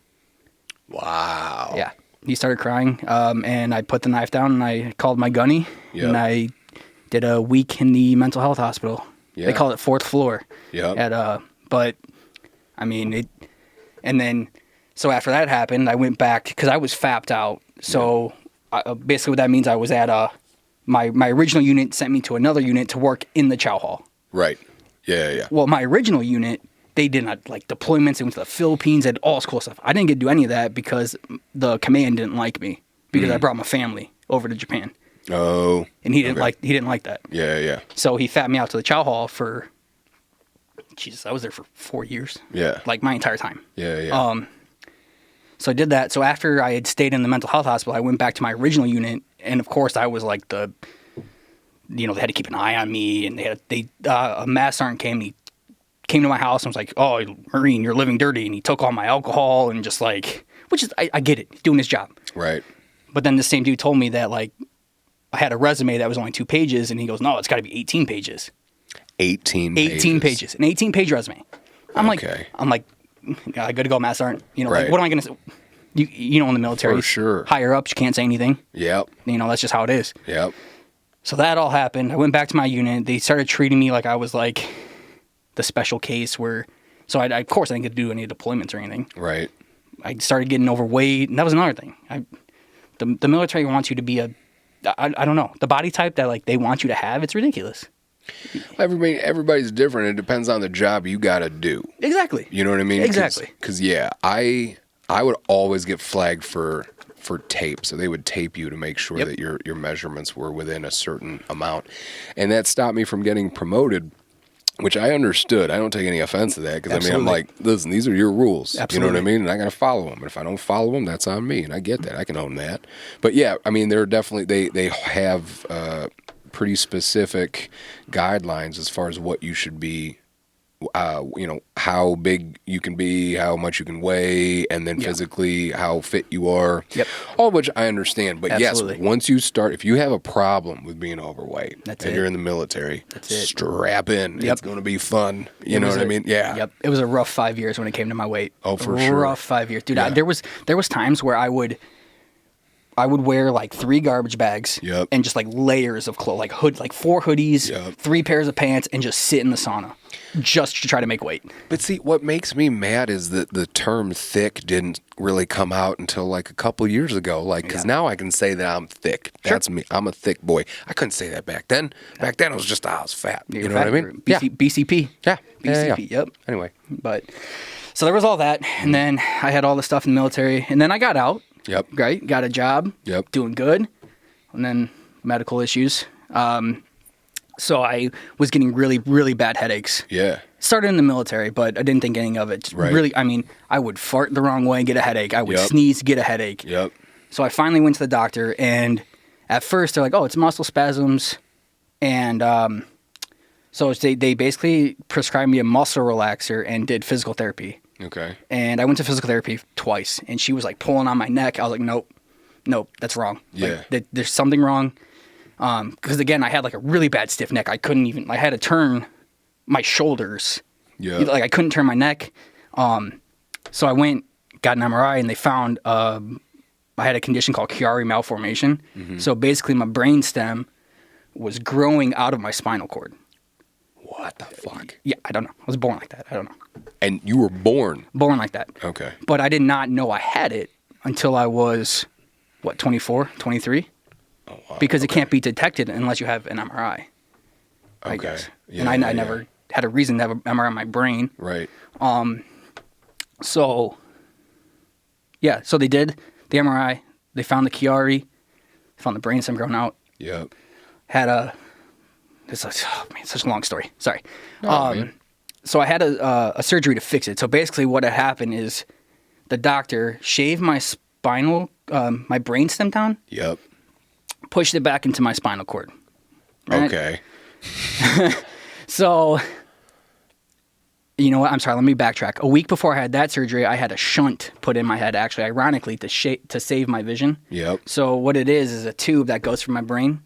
Speaker 1: Wow.
Speaker 3: Yeah, he started crying. And I put the knife down and I called my gunny.
Speaker 1: Yep.
Speaker 3: And I did a week in the mental health hospital.
Speaker 1: Yeah.
Speaker 3: They call it 4th floor.
Speaker 1: Yep.
Speaker 3: But I mean it. And then so after that happened, I went back because I was fapped out. So basically, what that means, I was at my original unit sent me to another unit to work in the chow hall.
Speaker 1: Right. Yeah.
Speaker 3: Well, my original unit, they did not like deployments. They went to the Philippines, they had all this cool stuff. I didn't get to do any of that because the command didn't like me because I brought my family over to Japan.
Speaker 1: Oh.
Speaker 3: And he didn't like that.
Speaker 1: Yeah.
Speaker 3: So he fat me out to the chow hall for, Jesus, I was there for 4 years.
Speaker 1: Yeah.
Speaker 3: Like my entire time.
Speaker 1: Yeah.
Speaker 3: So I did that. So after I had stayed in the mental health hospital, I went back to my original unit, and of course I was like they had to keep an eye on me, and a mass sergeant came and he came to my house and was like, "Oh, Marine, you're living dirty," and he took all my alcohol and just like, which is I get it, he's doing his job.
Speaker 1: Right.
Speaker 3: But then the same dude told me that like I had a resume that was only 2 pages, and he goes, "No, it's got to be 18 pages."
Speaker 1: 18
Speaker 3: pages, an 18-page resume. I'm
Speaker 1: Okay.
Speaker 3: like, I got to go, mass sergeant. You know,
Speaker 1: Right.
Speaker 3: like what am I gonna say? You know, in the military,
Speaker 1: For sure.
Speaker 3: higher ups, you can't say anything.
Speaker 1: Yep.
Speaker 3: You know, that's just how it is.
Speaker 1: Yep.
Speaker 3: So that all happened. I went back to my unit. They started treating me like I was like the special case where, so of course I didn't get to do any deployments or anything.
Speaker 1: Right.
Speaker 3: I started getting overweight, and that was another thing. The military wants you to be I don't know, the body type that like they want you to have. It's ridiculous.
Speaker 1: Everybody's different. It depends on the job you got to do.
Speaker 3: Exactly.
Speaker 1: You know what I mean?
Speaker 3: Exactly.
Speaker 1: Because I would always get flagged for tape. So they would tape you to make sure
Speaker 3: Yep.
Speaker 1: that your measurements were within a certain amount. And that stopped me from getting promoted Which I understood. I don't take any offense to that because, I mean, I'm
Speaker 3: Absolutely.
Speaker 1: like, listen, these are your rules.
Speaker 3: Absolutely.
Speaker 1: You know what I mean? And I got to follow them. And if I don't follow them, that's on me. And I get that. I can own that. But yeah, I mean, they're definitely, they have pretty specific guidelines as far as what you should be, you know, how big you can be, how much you can weigh, and then physically how fit you are.
Speaker 3: Yep.
Speaker 1: All of which I understand. But
Speaker 3: Absolutely.
Speaker 1: yes, once you start, if you have a problem with being overweight
Speaker 3: That's
Speaker 1: and
Speaker 3: it.
Speaker 1: you're in the military,
Speaker 3: That's it.
Speaker 1: strap in.
Speaker 3: Yep.
Speaker 1: It's going to be fun. You
Speaker 3: It
Speaker 1: know
Speaker 3: was
Speaker 1: what I mean? Yeah.
Speaker 3: Yep. It was a rough 5 years when it came to my weight.
Speaker 1: Oh, for sure.
Speaker 3: Rough 5 years, dude.
Speaker 1: Yeah.
Speaker 3: There was times where I would wear like 3 garbage bags
Speaker 1: Yep.
Speaker 3: and just like layers of clothes, like 4 hoodies,
Speaker 1: Yep.
Speaker 3: 3 pairs of pants, and just sit in the sauna just to try to make weight.
Speaker 1: But see, what makes me mad is that the term thick didn't really come out until like a couple years ago. Like, because now I can say that I'm thick. That's me. I'm a thick boy. I couldn't say that back then. Back then, it was just, I was fat. You know what I mean?
Speaker 3: BCP.
Speaker 1: Yeah.
Speaker 3: BCP,
Speaker 1: Yeah.
Speaker 3: yep.
Speaker 1: Anyway.
Speaker 3: But so there was all that, and then I had all the stuff in the military, and then I got out.
Speaker 1: Yep.
Speaker 3: Right, got a job.
Speaker 1: Yep.
Speaker 3: Doing good, and then medical issues. So I was getting really, really bad headaches.
Speaker 1: Yeah.
Speaker 3: Started in the military, but I didn't think anything of it. Just
Speaker 1: Right.
Speaker 3: Really, I mean, I would fart the wrong way and get a headache. I would
Speaker 1: Yep.
Speaker 3: sneeze, get a headache.
Speaker 1: Yep.
Speaker 3: So I finally went to the doctor, and at first they're like, "Oh, it's muscle spasms," and so they basically prescribed me a muscle relaxer and did physical therapy.
Speaker 1: Okay.
Speaker 3: And I went to physical therapy twice, and she was like pulling on my neck. I was like, nope, that's wrong.
Speaker 1: Yeah.
Speaker 3: Like, there's something wrong. Because again, I had like a really bad stiff neck. I had to turn my shoulders.
Speaker 1: Yeah.
Speaker 3: Like I couldn't turn my neck. So I went, got an MRI, and they found I had a condition called Chiari malformation.
Speaker 1: Mm-hmm.
Speaker 3: So basically, my brainstem was growing out of my spinal cord.
Speaker 1: What the fuck?
Speaker 3: Yeah, I don't know. I was born like that. I don't know.
Speaker 1: And you were born.
Speaker 3: Born like that.
Speaker 1: Okay.
Speaker 3: But I did not know I had it until I was, 24, 23?
Speaker 1: Oh, wow.
Speaker 3: Because it can't be detected unless you have an MRI, I
Speaker 1: Okay.
Speaker 3: guess.
Speaker 1: Yeah,
Speaker 3: and I
Speaker 1: yeah.
Speaker 3: never had a reason to have an MRI in my brain.
Speaker 1: Right.
Speaker 3: So, yeah, so they did the MRI. They found the Chiari, found the brainstem growing out.
Speaker 1: Yep.
Speaker 3: It's such a long story. Sorry.
Speaker 1: Man.
Speaker 3: So I had a surgery to fix it. So basically what had happened is the doctor shaved my my brainstem down,
Speaker 1: Yep.
Speaker 3: pushed it back into my spinal cord. Right?
Speaker 1: Okay.
Speaker 3: So, you know what? I'm sorry. Let me backtrack. A week before I had that surgery, I had a shunt put in my head, actually, ironically, to save my vision.
Speaker 1: Yep.
Speaker 3: So what it is a tube that goes from my brain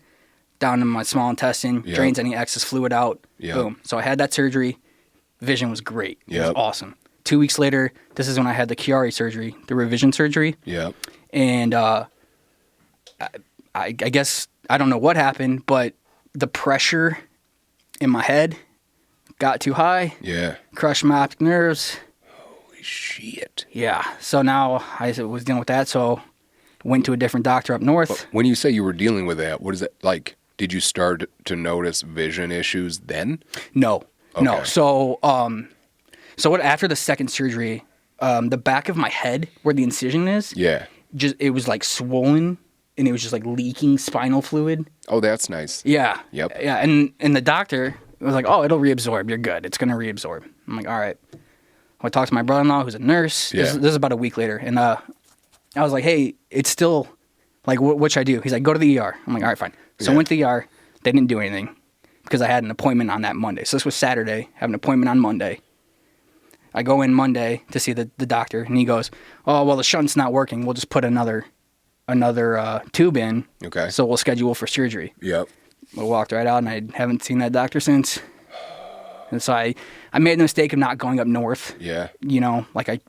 Speaker 3: down to my small intestine,
Speaker 1: Yep.
Speaker 3: drains any excess fluid out.
Speaker 1: Yep.
Speaker 3: Boom. So I had that surgery. Vision was great. It was
Speaker 1: Yep.
Speaker 3: awesome. 2 weeks later, this is when I had the Chiari surgery, the revision surgery.
Speaker 1: Yep.
Speaker 3: And I guess, I don't know what happened, but the pressure in my head got too high,
Speaker 1: Yeah.
Speaker 3: crushed my optic nerves.
Speaker 1: Holy shit.
Speaker 3: Yeah. So now I was dealing with that, so went to a different doctor up north.
Speaker 1: When you say you were dealing with that, what is it like? Did you start to notice vision issues then?
Speaker 3: No.
Speaker 1: Okay.
Speaker 3: So, after the second surgery, the back of my head where the incision is,
Speaker 1: Yeah.
Speaker 3: it was like swollen, and it was just like leaking spinal fluid.
Speaker 1: Oh, that's nice.
Speaker 3: Yeah.
Speaker 1: Yep.
Speaker 3: Yeah, and the doctor was like, "Oh, it'll reabsorb. You're good. It's gonna reabsorb." I'm like, "All right." I talked to my brother-in-law, who's a nurse.
Speaker 1: Yeah.
Speaker 3: This is about a week later, and I was like, "Hey, it's still like, what should I do?" He's like, "Go to the ER." I'm like, "All right, fine." So I
Speaker 1: Yeah.
Speaker 3: went to the ER. They didn't do anything because I had an appointment on that Monday. So this was Saturday. I have an appointment on Monday. I go in Monday to see the doctor, and he goes, "Oh, well, the shunt's not working. We'll just put another tube in.
Speaker 1: Okay.
Speaker 3: So we'll schedule for surgery."
Speaker 1: Yep.
Speaker 3: I walked right out, and I haven't seen that doctor since. And so I made the mistake of not going up north.
Speaker 1: Yeah.
Speaker 3: You know, like I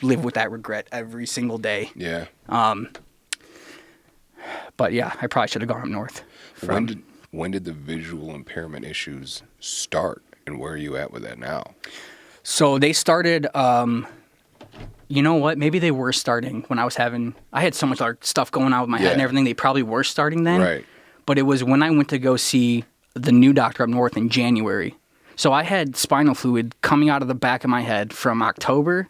Speaker 3: live with that regret every single day.
Speaker 1: Yeah.
Speaker 3: But yeah, I probably should have gone up north.
Speaker 1: When did the visual impairment issues start, and where are you at with that now?
Speaker 3: So they started. You know what? Maybe they were starting when I had so much stuff going on with my head
Speaker 1: Yeah.
Speaker 3: and everything. They probably were starting then.
Speaker 1: Right.
Speaker 3: But it was when I went to go see the new doctor up north in January. So I had spinal fluid coming out of the back of my head from October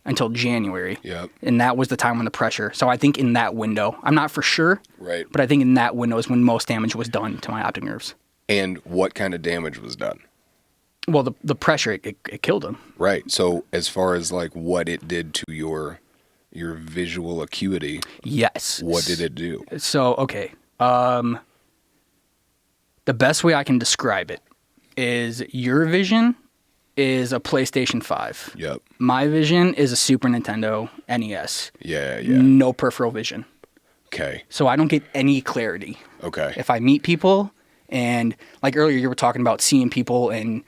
Speaker 3: until January.
Speaker 1: Yep.
Speaker 3: And that was the time when the pressure. So I think in that window, I'm not for sure,
Speaker 1: Right.
Speaker 3: but I think in that window is when most damage was done to my optic nerves.
Speaker 1: And what kind of damage was done?
Speaker 3: Well, the pressure, it killed him.
Speaker 1: Right. So as far as like what it did to your visual acuity,
Speaker 3: Yes.
Speaker 1: what did it do?
Speaker 3: So, okay. The best way I can describe it is your vision is a PlayStation 5.
Speaker 1: Yep.
Speaker 3: My vision is a Super Nintendo NES.
Speaker 1: Yeah, yeah.
Speaker 3: No peripheral vision.
Speaker 1: Okay.
Speaker 3: So I don't get any clarity.
Speaker 1: Okay.
Speaker 3: If I meet people, and like earlier you were talking about seeing people you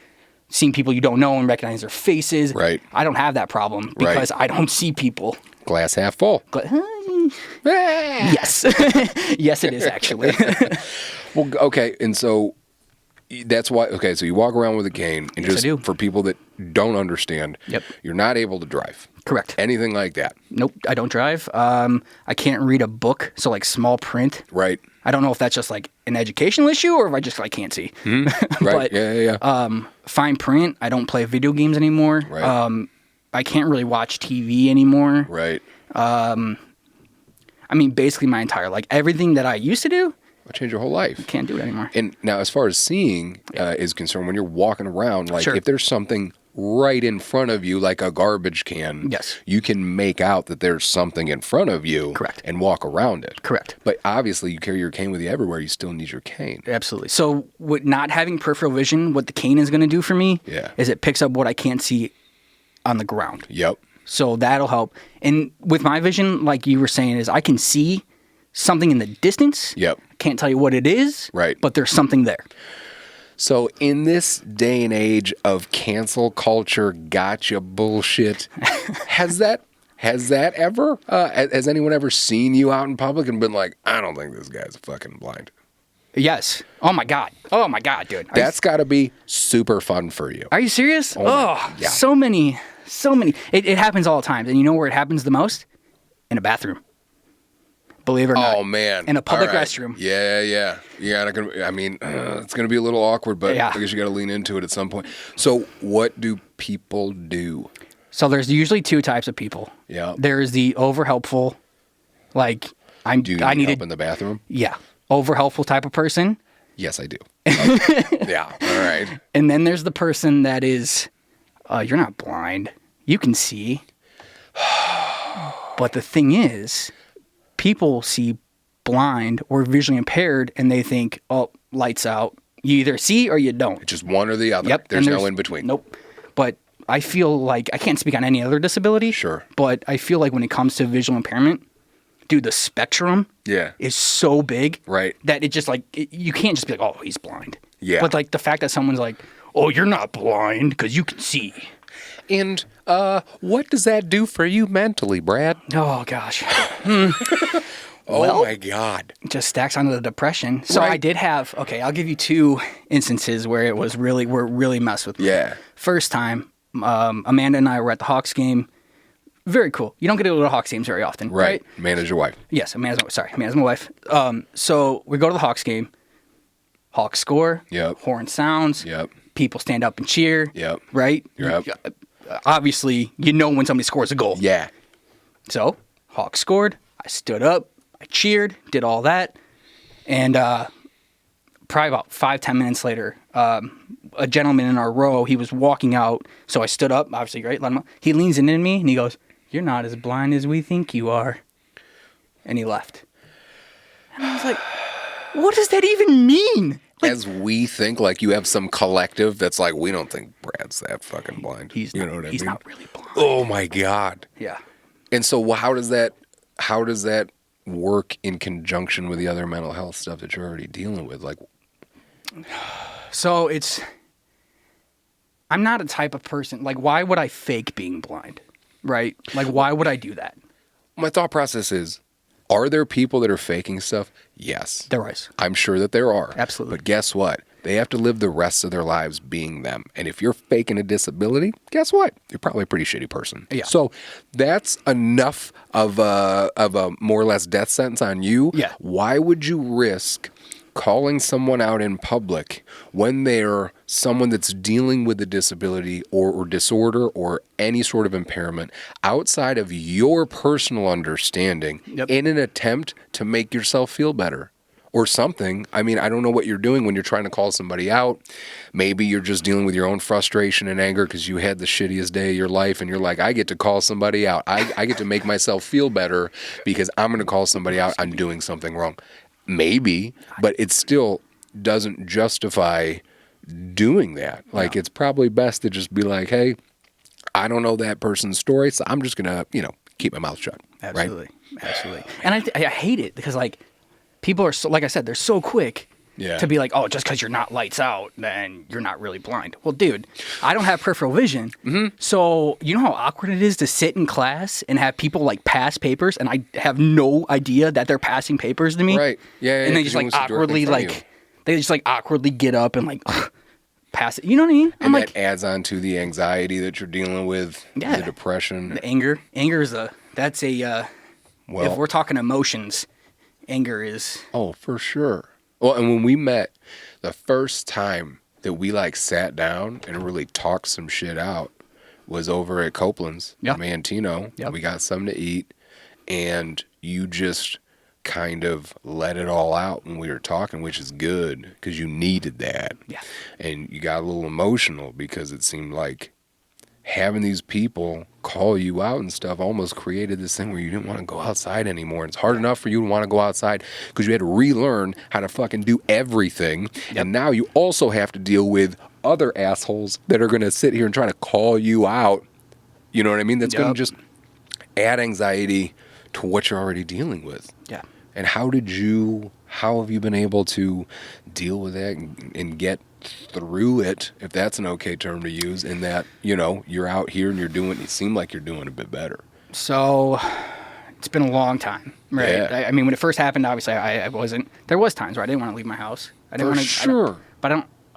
Speaker 3: don't know and recognize their faces.
Speaker 1: Right.
Speaker 3: I don't have that problem because I don't see people.
Speaker 1: Glass half full.
Speaker 3: Yes. Yes, it is actually.
Speaker 1: Well, okay, and so that's why. Okay, so you walk around with a cane, and
Speaker 3: Yes, I
Speaker 1: just
Speaker 3: do.
Speaker 1: for people that don't understand,
Speaker 3: Yep.
Speaker 1: you're not able to drive.
Speaker 3: Correct.
Speaker 1: Anything like that,
Speaker 3: Nope, I don't drive. I can't read a book, so like small print.
Speaker 1: right?
Speaker 3: I don't know if that's just like an educational issue or if I just can't see.
Speaker 1: Right.
Speaker 3: But,
Speaker 1: yeah.
Speaker 3: Fine print. I don't play video games anymore.
Speaker 1: Right.
Speaker 3: I can't really watch TV anymore.
Speaker 1: Right.
Speaker 3: I mean, basically my entire like everything that I used to do,
Speaker 1: I'll change your whole life.
Speaker 3: can't do it anymore.
Speaker 1: And now, as far as seeing is concerned, when you're walking around, like
Speaker 3: Sure.
Speaker 1: if there's something right in front of you, like a garbage can,
Speaker 3: Yes.
Speaker 1: you can make out that there's something in front of you,
Speaker 3: Correct.
Speaker 1: and walk around it.
Speaker 3: Correct.
Speaker 1: But obviously, you carry your cane with you everywhere. You still need your cane.
Speaker 3: Absolutely. So with not having peripheral vision, what the cane is going to do for me is it picks up what I can't see on the ground.
Speaker 1: Yep.
Speaker 3: So that'll help. And with my vision, like you were saying, is I can see something in the distance.
Speaker 1: Yep.
Speaker 3: I can't tell you what it is.
Speaker 1: Right.
Speaker 3: But there's something there.
Speaker 1: So in this day and age of cancel culture, gotcha bullshit, has that ever? Has anyone ever seen you out in public and been like, I don't think this guy's fucking blind?
Speaker 3: Yes. Oh my God, dude.
Speaker 1: That's got to be super fun for you.
Speaker 3: Are you serious?
Speaker 1: yeah.
Speaker 3: So many. It happens all the time. And you know where it happens the most? In a bathroom. Believe it or not.
Speaker 1: Oh man!
Speaker 3: In a public
Speaker 1: All right.
Speaker 3: restroom.
Speaker 1: Yeah. I mean, it's gonna be a little awkward, but
Speaker 3: Yeah.
Speaker 1: I guess you got to lean into it at some point. So, what do people do?
Speaker 3: So there's usually two types of people.
Speaker 1: Yeah.
Speaker 3: There's the over helpful, like I
Speaker 1: Do you
Speaker 3: need
Speaker 1: need help in the bathroom?
Speaker 3: over helpful type of person.
Speaker 1: Yes, I do. Yeah. All right.
Speaker 3: And then there's the person that is, you're not blind. You can see. But the thing is, people see blind or visually impaired and they think, oh, lights out. You either see or you don't.
Speaker 1: It's just one or the other.
Speaker 3: Yep.
Speaker 1: There's
Speaker 3: and
Speaker 1: no in between.
Speaker 3: Nope. But I feel like, I can't speak on any other disability.
Speaker 1: Sure.
Speaker 3: But I feel like when it comes to visual impairment, dude, the spectrum
Speaker 1: Yeah.
Speaker 3: is so big.
Speaker 1: Right.
Speaker 3: That it just like, you can't just be like, oh, he's blind.
Speaker 1: Yeah.
Speaker 3: But like the fact that someone's like, oh, you're not blind because you can see.
Speaker 1: And what does that do for you mentally, Brad?
Speaker 3: Oh, gosh.
Speaker 1: Oh
Speaker 3: Well-
Speaker 1: my God.
Speaker 3: Just stacks onto the depression. So
Speaker 1: Right.
Speaker 3: I did have, okay, I'll give you two instances where it really messed with me.
Speaker 1: Yeah.
Speaker 3: First time, Amanda and I were at the Hawks game. Very cool. You don't get to go to Hawks games very often, right?
Speaker 1: Manage your wife.
Speaker 3: Yes, Amanda's my wife. So we go to the Hawks game. Hawks score.
Speaker 1: Yep.
Speaker 3: Horn sounds.
Speaker 1: Yep.
Speaker 3: People stand up and cheer.
Speaker 1: Yep.
Speaker 3: Right?
Speaker 1: Yep.
Speaker 3: Obviously, you know when somebody scores a goal.
Speaker 1: Yeah.
Speaker 3: So, Hawks scored. I stood up. I cheered. Did all that. And probably about 5-10 minutes later, a gentleman in our row, he was walking out. So I stood up, obviously, right? Let him out. He leans in at me and he goes, "You're not as blind as we think you are." And he left. And I was like, what does that even mean? Like,
Speaker 1: As we think, like you have some collective that's like, we don't think Brad's that fucking blind.
Speaker 3: he's
Speaker 1: you
Speaker 3: not,
Speaker 1: know what I
Speaker 3: he's
Speaker 1: mean?
Speaker 3: not really blind.
Speaker 1: Oh my God.
Speaker 3: Yeah.
Speaker 1: And so how does that work in conjunction with the other mental health stuff that you're already dealing with? Like,
Speaker 3: So I'm not a type of person, like, why would I fake being blind? Right? Like, why would I do that?
Speaker 1: my thought process is, are there people that are faking stuff? Yes.
Speaker 3: There is.
Speaker 1: I'm sure that there are.
Speaker 3: Absolutely.
Speaker 1: But guess what? They have to live the rest of their lives being them. And if you're faking a disability, guess what? You're probably a pretty shitty person.
Speaker 3: Yeah.
Speaker 1: So that's enough of a more or less death sentence on you.
Speaker 3: Yeah.
Speaker 1: Why would you risk calling someone out in public when they're someone that's dealing with a disability or disorder or any sort of impairment outside of your personal understanding
Speaker 3: Yep.
Speaker 1: in an attempt to make yourself feel better? or something. I mean, I don't know what you're doing when you're trying to call somebody out. Maybe you're just dealing with your own frustration and anger because you had the shittiest day of your life and you're like, I get to call somebody out. I get to make myself feel better because I'm going to call somebody out. I'm doing something wrong. Maybe, but it still doesn't justify doing that. Like, it's probably best to just be like, hey, I don't know that person's story, so I'm just going to, keep my mouth shut.
Speaker 3: Absolutely.
Speaker 1: Right?
Speaker 3: Absolutely. And I hate it because, like, people are so, like I said, they're so quick to be like, oh, just because you're not lights out, then you're not really blind. Well, dude, I don't have peripheral vision. So you know how awkward it is to sit in class and have people like pass papers and I have no idea that they're passing papers to me?
Speaker 1: Right. Yeah.
Speaker 3: And they just like awkwardly awkwardly get up and like pass it. You know what I mean?
Speaker 1: And that adds on to the anxiety that you're dealing with, the depression.
Speaker 3: The anger. Anger is if we're talking emotions, anger is.
Speaker 1: Oh, for sure. Well, and when we met the first time that we like sat down and really talked some shit out was over at Copeland's, Mantino. We got something to eat and you just kind of let it all out when we were talking, which is good because you needed that.
Speaker 3: Yeah.
Speaker 1: And you got a little emotional because it seemed like having these people call you out and stuff almost created this thing where you didn't want to go outside anymore. It's hard enough for you to want to go outside because you had to relearn how to fucking do everything. And now you also have to deal with other assholes that are going to sit here and try to call you out. You know what I mean? That's going to just add anxiety to what you're already dealing with.
Speaker 3: Yeah.
Speaker 1: And how have you been able to deal with that and get through it, if that's an okay term to use, in that, you're out here and you seem like you're doing a bit better?
Speaker 3: So it's been a long time, right?
Speaker 1: Yeah.
Speaker 3: I mean, when it first happened, obviously I wasn't, there was times where I didn't want to leave my house. I didn't want to.
Speaker 1: Sure.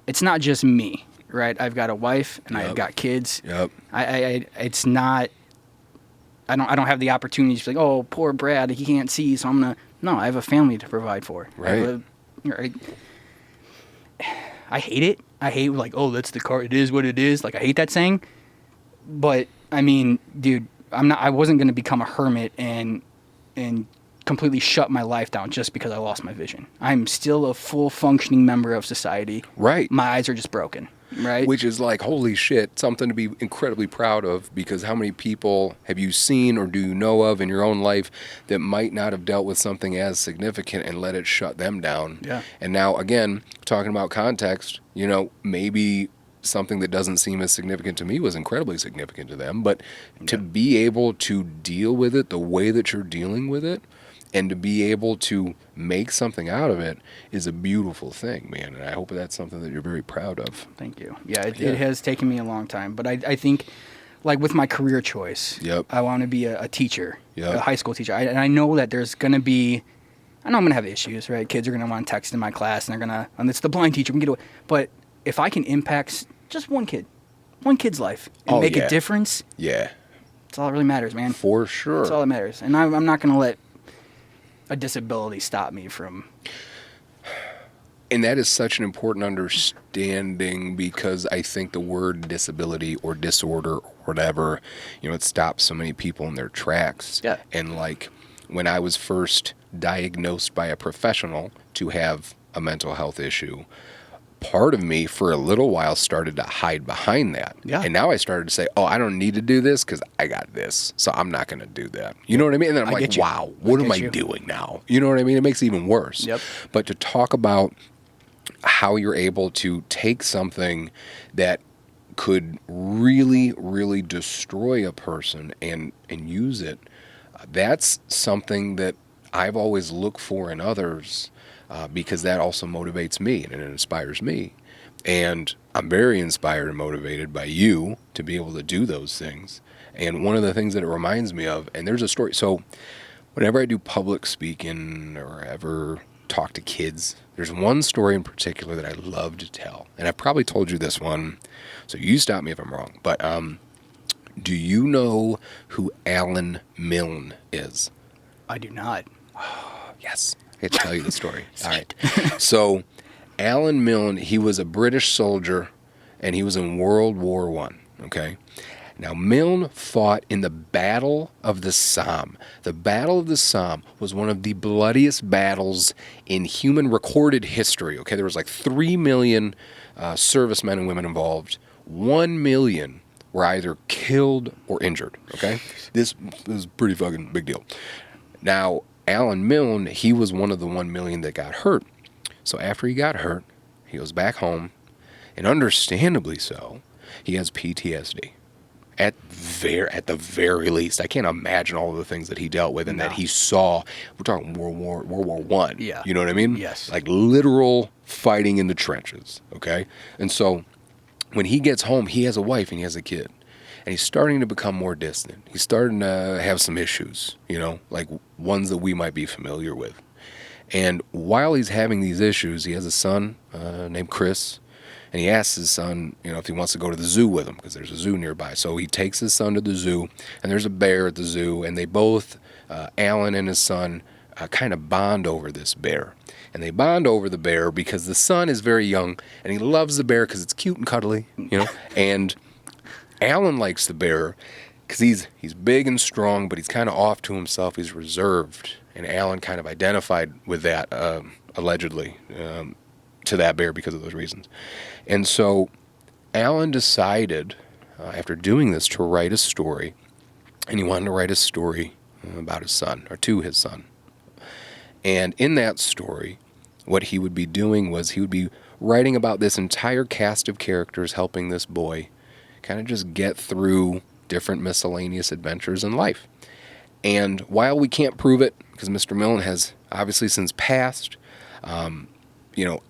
Speaker 3: It's not just me, right? I've got a wife and I've got kids.
Speaker 1: Yep.
Speaker 3: It's not, I don't have the opportunity to be like, oh, poor Brad, he can't see, so I'm going to, no, I have a family to provide for.
Speaker 1: Right.
Speaker 3: I hate it. I hate like, oh, that's the car. It is what it is. Like, I hate that saying. But I mean, dude, I wasn't going to become a hermit and completely shut my life down just because I lost my vision. I'm still a full functioning member of society.
Speaker 1: Right.
Speaker 3: My eyes are just broken. Right.
Speaker 1: Which is like, holy shit, something to be incredibly proud of, because how many people have you seen or do you know of in your own life that might not have dealt with something as significant and let it shut them down?
Speaker 3: Yeah.
Speaker 1: And now, again, talking about context, maybe something that doesn't seem as significant to me was incredibly significant to them, but to be able to deal with it the way that you're dealing with it, and to be able to make something out of it is a beautiful thing, man. And I hope that's something that you're very proud of.
Speaker 3: Thank you. Yeah, it has taken me a long time. But I think, like with my career choice, I want to be a teacher, a high school teacher. And I know that there's going to be, I know I'm going to have issues, right? Kids are going to want to text in my class and they're going to, and it's the blind teacher, we can get away. But if I can impact just one kid's life and make a difference, that's all that really matters, man.
Speaker 1: For sure.
Speaker 3: That's all that matters. And I'm not going to let a disability stop me from.
Speaker 1: And that is such an important understanding, because I think the word disability or disorder or whatever, it stops so many people in their tracks.
Speaker 3: Yeah.
Speaker 1: And like when I was first diagnosed by a professional to have a mental health issue, part of me for a little while started to hide behind that.
Speaker 3: Yeah.
Speaker 1: And now I started to say, oh, I don't need to do this because I got this, so I'm not going to do that. You know what I mean? And then I'm like, wow, what am I doing now? You know what I mean? It makes it even worse.
Speaker 3: Yep.
Speaker 1: But to talk about how you're able to take something that could really, really destroy a person and use it, that's something that I've always looked for in others. Because that also motivates me and it inspires me. And I'm very inspired and motivated by you to be able to do those things. And one of the things that it reminds me of, and there's a story. So whenever I do public speaking or ever talk to kids, there's one story in particular that I love to tell. And I've probably told you this one, so you stop me if I'm wrong. But do you know who Alan Milne is?
Speaker 3: I do not.
Speaker 1: Yes. I have to tell you the story. All right. So Alan Milne, he was a British soldier, and he was in World War I, okay? Now, Milne fought in the Battle of the Somme. The Battle of the Somme was one of the bloodiest battles in human recorded history. Okay, there was like 3 million servicemen and women involved. 1 million were either killed or injured. Okay, this is a pretty fucking big deal. Now, Alan Milne, he was one of the 1 million that got hurt. So after he got hurt, he goes back home, and understandably so, he has PTSD. At the very least, I can't imagine all of the things that he dealt with and that he saw. We're talking World War I.
Speaker 3: Yeah.
Speaker 1: You know what I mean?
Speaker 3: Yes.
Speaker 1: Like literal fighting in the trenches. Okay. And so when he gets home, he has a wife and he has a kid, and he's starting to become more distant. He's starting to have some issues, like ones that we might be familiar with. And while he's having these issues, he has a son named Chris. And he asks his son, if he wants to go to the zoo with him, because there's a zoo nearby. So he takes his son to the zoo, and there's a bear at the zoo, and they both, Alan and his son, kind of bond over this bear. And they bond over the bear because the son is very young, and he loves the bear because it's cute and cuddly, And Alan likes the bear because he's big and strong, but he's kind of off to himself. He's reserved. And Alan kind of identified with that, allegedly, to that bear because of those reasons. And so Alan decided, after doing this, to write a story, and he wanted to write a story about his son, or to his son. And in that story, what he would be doing was he would be writing about this entire cast of characters helping this boy kind of just get through different miscellaneous adventures in life. And while we can't prove it, because Mr. Milne has obviously since passed,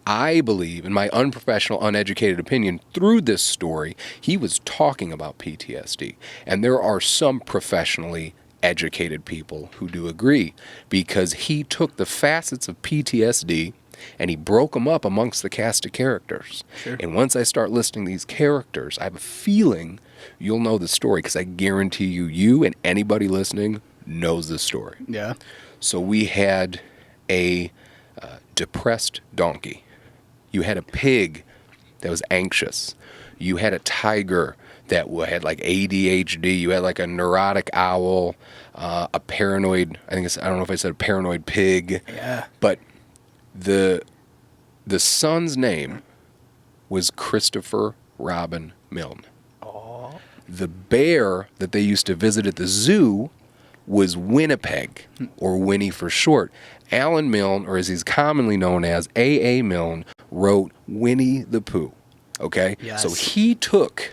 Speaker 1: I believe, in my unprofessional, uneducated opinion, through this story, he was talking about PTSD. And there are some professionally educated people who do agree, because he took the facets of PTSD and he broke them up amongst the cast of characters.
Speaker 3: Sure.
Speaker 1: And once I start listing these characters, I have a feeling you'll know the story, because I guarantee you and anybody listening knows this story.
Speaker 3: Yeah.
Speaker 1: So we had a depressed donkey. You had a pig that was anxious. You had a tiger that had like ADHD. You had like a neurotic owl, a paranoid, I don't know if I said a paranoid pig.
Speaker 3: Yeah.
Speaker 1: But the son's name was Christopher Robin Milne.
Speaker 3: Oh.
Speaker 1: The bear that they used to visit at the zoo was Winnipeg, or Winnie for short. Alan Milne, or as he's commonly known as, A.A. Milne, wrote Winnie the Pooh. Okay?
Speaker 3: Yes.
Speaker 1: So he took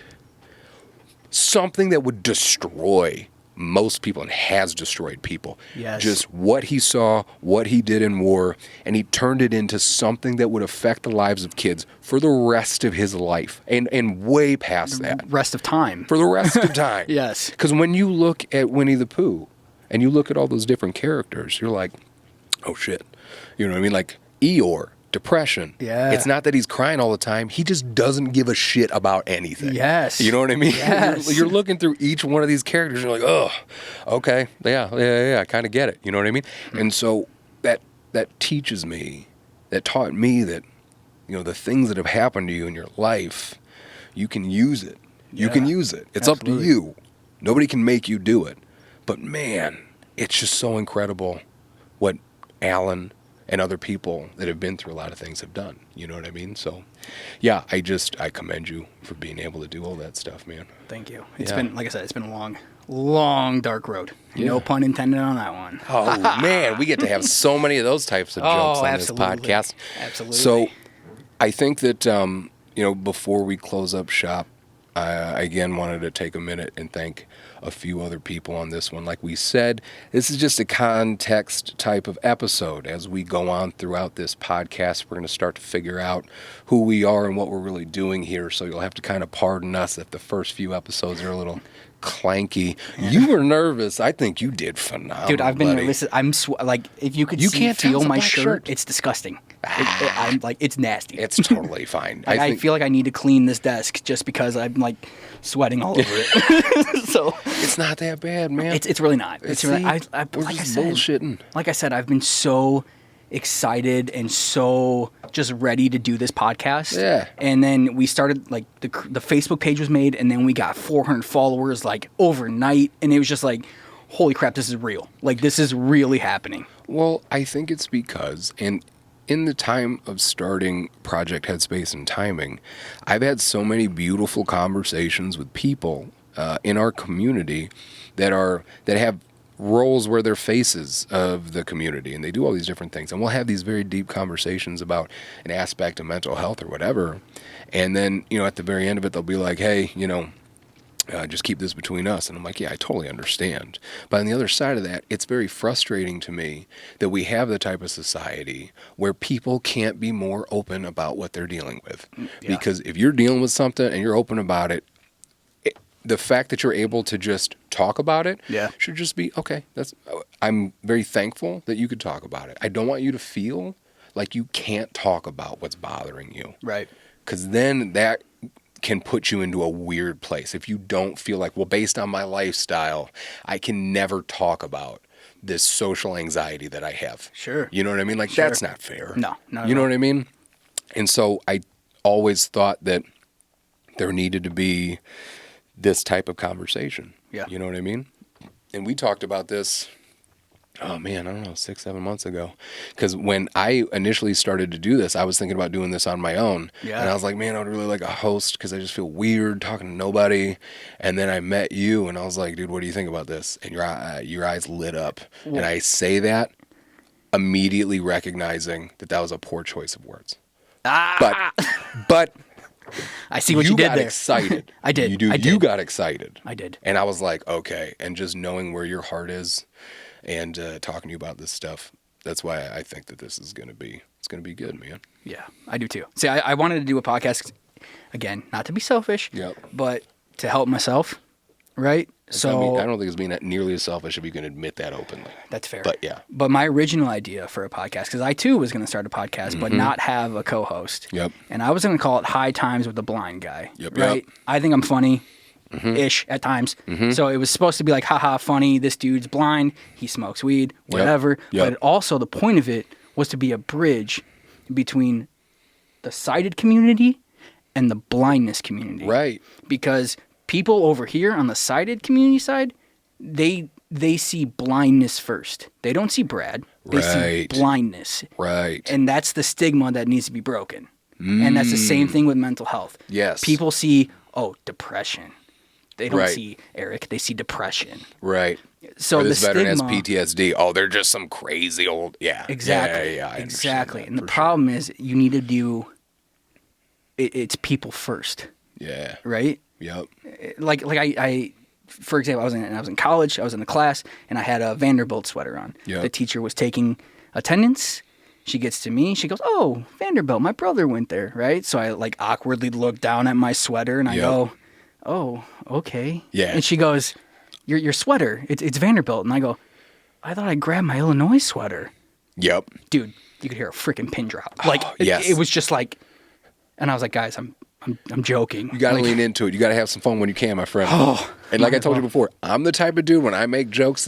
Speaker 1: something that would destroy most people and has destroyed people.
Speaker 3: Yes.
Speaker 1: Just what he saw, what he did in war, and he turned it into something that would affect the lives of kids for the rest of his life, and way past that.
Speaker 3: Rest of time.
Speaker 1: For the rest of time.
Speaker 3: Yes.
Speaker 1: Because when you look at Winnie the Pooh, and you look at all those different characters, you're like, oh shit. You know what I mean? Like Eeyore, depression.
Speaker 3: Yeah.
Speaker 1: It's not that he's crying all the time. He just doesn't give a shit about anything.
Speaker 3: Yes.
Speaker 1: You know what I mean?
Speaker 3: Yes.
Speaker 1: You're looking through each one of these characters and you're like, oh, okay. Yeah, I kind of get it. You know what I mean? Mm-hmm. And so that teaches me, that taught me that, the things that have happened to you in your life, you can use it. You can use it. It's
Speaker 3: Absolutely.
Speaker 1: up to you. Nobody can make you do it. But man, it's just so incredible what Alan and other people that have been through a lot of things have done. You know what I mean? So, yeah, I commend you for being able to do all that stuff, man.
Speaker 3: Thank you. It's been, like I said, it's been a long, dark road.
Speaker 1: Yeah.
Speaker 3: No pun intended on that one.
Speaker 1: Oh, man, we get to have so many of those types of jokes on
Speaker 3: absolutely.
Speaker 1: this podcast.
Speaker 3: Absolutely.
Speaker 1: So, I think that, before we close up shop, I again wanted to take a minute and thank a few other people on this one. Like we said, this is just a context type of episode. As we go on throughout this podcast, we're going to start to figure out who we are and what we're really doing here. So you'll have to kind of pardon us if the first few episodes are a little clanky. You were nervous. I think you did phenomenal.
Speaker 3: Dude, I've been
Speaker 1: buddy.
Speaker 3: nervous. I'm like, if you could
Speaker 1: can't tell
Speaker 3: feel
Speaker 1: it's a
Speaker 3: my
Speaker 1: black shirt.
Speaker 3: it's disgusting. I'm like, it's nasty.
Speaker 1: It's totally fine.
Speaker 3: I feel like I need to clean this desk just because I'm like sweating all over it. So
Speaker 1: it's not that bad, man.
Speaker 3: it's really not. It's really,
Speaker 1: we're
Speaker 3: like
Speaker 1: just
Speaker 3: I said,
Speaker 1: bullshitting.
Speaker 3: Like I said, I've been so excited and so just ready to do this podcast.
Speaker 1: Yeah.
Speaker 3: And then we started, like, the Facebook page was made, and then we got 400 followers, like, overnight. And it was just like, holy crap, this is real. Like, this is really happening.
Speaker 1: Well, I think it's because, and in the time of starting Project Headspace and Timing, I've had so many beautiful conversations with people in our community that have roles where they're faces of the community, and they do all these different things. And we'll have these very deep conversations about an aspect of mental health or whatever. And then, at the very end of it, they'll be like, hey, just keep this between us. And I'm like, yeah, I totally understand. But on the other side of that, it's very frustrating to me that we have the type of society where people can't be more open about what they're dealing with. Yeah. Because if you're dealing with something and you're open about it, the fact that you're able to just talk about it should just be, okay, I'm very thankful that you could talk about it. I don't want you to feel like you can't talk about what's bothering you.
Speaker 3: Right.
Speaker 1: Because then that can put you into a weird place. If you don't feel like, well, based on my lifestyle, I can never talk about this social anxiety that I have.
Speaker 3: Sure.
Speaker 1: You know what I mean? Like,
Speaker 3: sure.
Speaker 1: That's not fair.
Speaker 3: No.
Speaker 1: You know what I mean? And so I always thought that there needed to be this type of conversation.
Speaker 3: Yeah.
Speaker 1: You know what I mean? And we talked about this, oh man, I don't know, 6-7 months ago. Because when I initially started to do this, I was thinking about doing this on my own.
Speaker 3: Yeah.
Speaker 1: And I was like, man, I would really like a host because I just feel weird talking to nobody. And then I met you and I was like, dude, what do you think about this? And your eyes lit up. Whoa. And I say that immediately recognizing that was a poor choice of words. But
Speaker 3: I see what you did there.
Speaker 1: You got excited.
Speaker 3: I did.
Speaker 1: You got excited.
Speaker 3: I did.
Speaker 1: And I was like, okay. And just knowing where your heart is and talking to you about this stuff, that's why I think that this is going to be good, man.
Speaker 3: Yeah, I do too. See, I wanted to do a podcast, again, not to be selfish, but to help myself, right?
Speaker 1: I don't think it's being nearly as selfish if you can admit that openly.
Speaker 3: That's fair.
Speaker 1: But yeah.
Speaker 3: But my original idea for a podcast, because I too was going to start a podcast, but not have a co-host.
Speaker 1: Yep.
Speaker 3: And I was going to call it High Times with the Blind Guy.
Speaker 1: Yep.
Speaker 3: Right? Yep. I think I'm funny-ish at times. Mm-hmm. So it was supposed to be like, haha, funny, this dude's blind, he smokes weed, whatever. Yep. But also the point of it was to be a bridge between the sighted community and the blindness community.
Speaker 1: Right.
Speaker 3: Because people over here on the sighted community side, they see blindness first. They don't see Brad. They see blindness.
Speaker 1: Right.
Speaker 3: And that's the stigma that needs to be broken. And that's the same thing with mental health.
Speaker 1: Yes.
Speaker 3: People see, depression. They don't see Eric. They see depression.
Speaker 1: Right.
Speaker 3: So
Speaker 1: this
Speaker 3: the
Speaker 1: veteran
Speaker 3: stigma,
Speaker 1: has PTSD. Oh, they're just some crazy old. Yeah.
Speaker 3: Exactly.
Speaker 1: Yeah.
Speaker 3: Exactly. And the problem is you need to do it's people first.
Speaker 1: Yeah.
Speaker 3: Right?
Speaker 1: Yep.
Speaker 3: Like I for example, I was in college, I was in the class, and I had a Vanderbilt sweater on.
Speaker 1: Yep.
Speaker 3: The teacher was taking attendance. She gets to me, she goes, "Oh, Vanderbilt, my brother went there," right? So I like awkwardly look down at my sweater and I go, "Oh, okay."
Speaker 1: Yeah.
Speaker 3: And she goes, Your sweater, it's Vanderbilt." And I go, "I thought I grabbed my Illinois sweater."
Speaker 1: Yep.
Speaker 3: Dude, you could hear a freaking pin drop. Like
Speaker 1: yes.
Speaker 3: it was just like, and I was like, "Guys, I'm joking."
Speaker 1: You got to lean into it. You got to have some fun when you can, my friend. And like I told you before, I'm the type of dude when I make jokes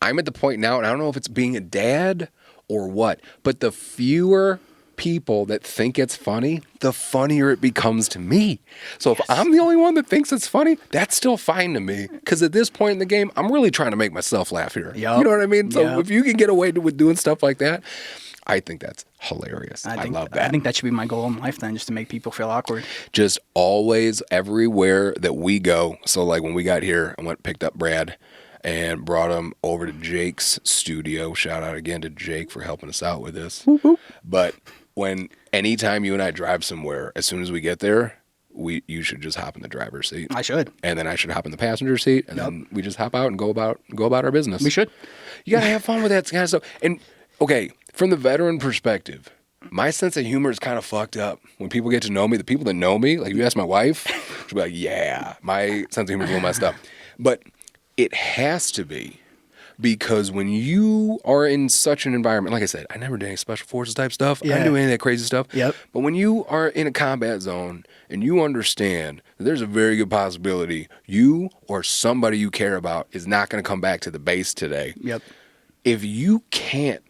Speaker 1: I'm at the point now, and I don't know if it's being a dad or what, but the fewer people that think it's funny, the funnier it becomes to me. So if I'm the only one that thinks it's funny, that's still fine to me. Because at this point in the game, I'm really trying to make myself laugh here.
Speaker 3: Yep.
Speaker 1: You know what I mean? So if you can get away with doing stuff like that, I think that's hilarious. I love that.
Speaker 3: I think that should be my goal in life then, just to make people feel awkward.
Speaker 1: Just always, everywhere that we go. So like when we got here, I picked up Brad and brought him over to Jake's studio. Shout out again to Jake for helping us out with this. Woo-hoo. But anytime you and I drive somewhere, as soon as we get there, you should just hop in the driver's seat.
Speaker 3: I should.
Speaker 1: And then I should hop in the passenger seat, and then we just hop out and go about our business.
Speaker 3: We should.
Speaker 1: You gotta have fun with that kind of stuff. And okay, from the veteran perspective, my sense of humor is kind of fucked up. When people get to know me, the people that know me, like if you ask my wife, she'll be like, "Yeah, my sense of humor is a little messed up." But it has to be, because when you are in such an environment, like I said, I never did any special forces type stuff. I didn't do any of that crazy stuff.
Speaker 3: Yep.
Speaker 1: But when you are in a combat zone and you understand that there's a very good possibility you or somebody you care about is not going to come back to the base today.
Speaker 3: Yep.
Speaker 1: If you can't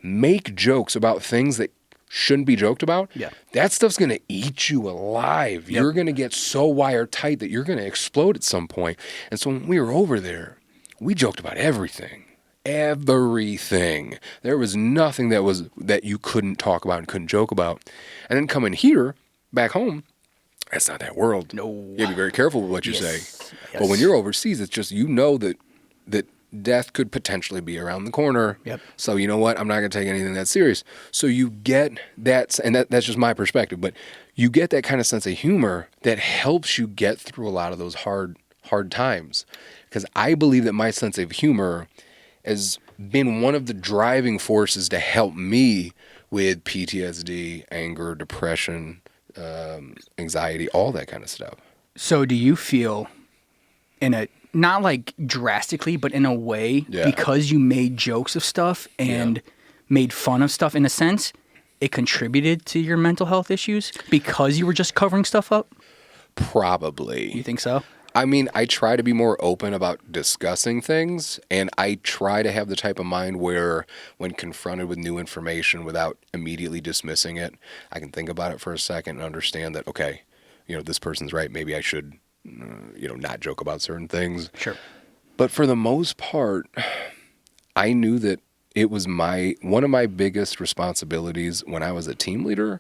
Speaker 1: make jokes about things that shouldn't be joked about,
Speaker 3: Yeah.
Speaker 1: that stuff's going to eat you alive.
Speaker 3: Yep.
Speaker 1: You're going to get so wired tight that you're going to explode at some point. And so when we were over there, we joked about everything. Everything. There was nothing that you couldn't talk about and couldn't joke about. And then coming here, back home, that's not that world.
Speaker 3: No.
Speaker 1: You gotta be very careful with what you say.
Speaker 3: Yes.
Speaker 1: But when you're overseas, it's just that death could potentially be around the corner.
Speaker 3: Yep.
Speaker 1: So you know what? I'm not gonna take anything that serious. So you get that, and that's just my perspective. But you get that kind of sense of humor that helps you get through a lot of those hard times. Because I believe that my sense of humor has been one of the driving forces to help me with PTSD, anger, depression, anxiety, all that kind of stuff.
Speaker 3: So do you feel not like drastically, but in a way, because you made jokes of stuff and made fun of stuff, in a sense, it contributed to your mental health issues because you were just covering stuff up?
Speaker 1: Probably.
Speaker 3: You think so?
Speaker 1: I mean, I try to be more open about discussing things, and I try to have the type of mind where when confronted with new information without immediately dismissing it, I can think about it for a second and understand that, okay, this person's right. Maybe I should, not joke about certain things.
Speaker 3: Sure.
Speaker 1: But for the most part, I knew that it was one of my biggest responsibilities when I was a team leader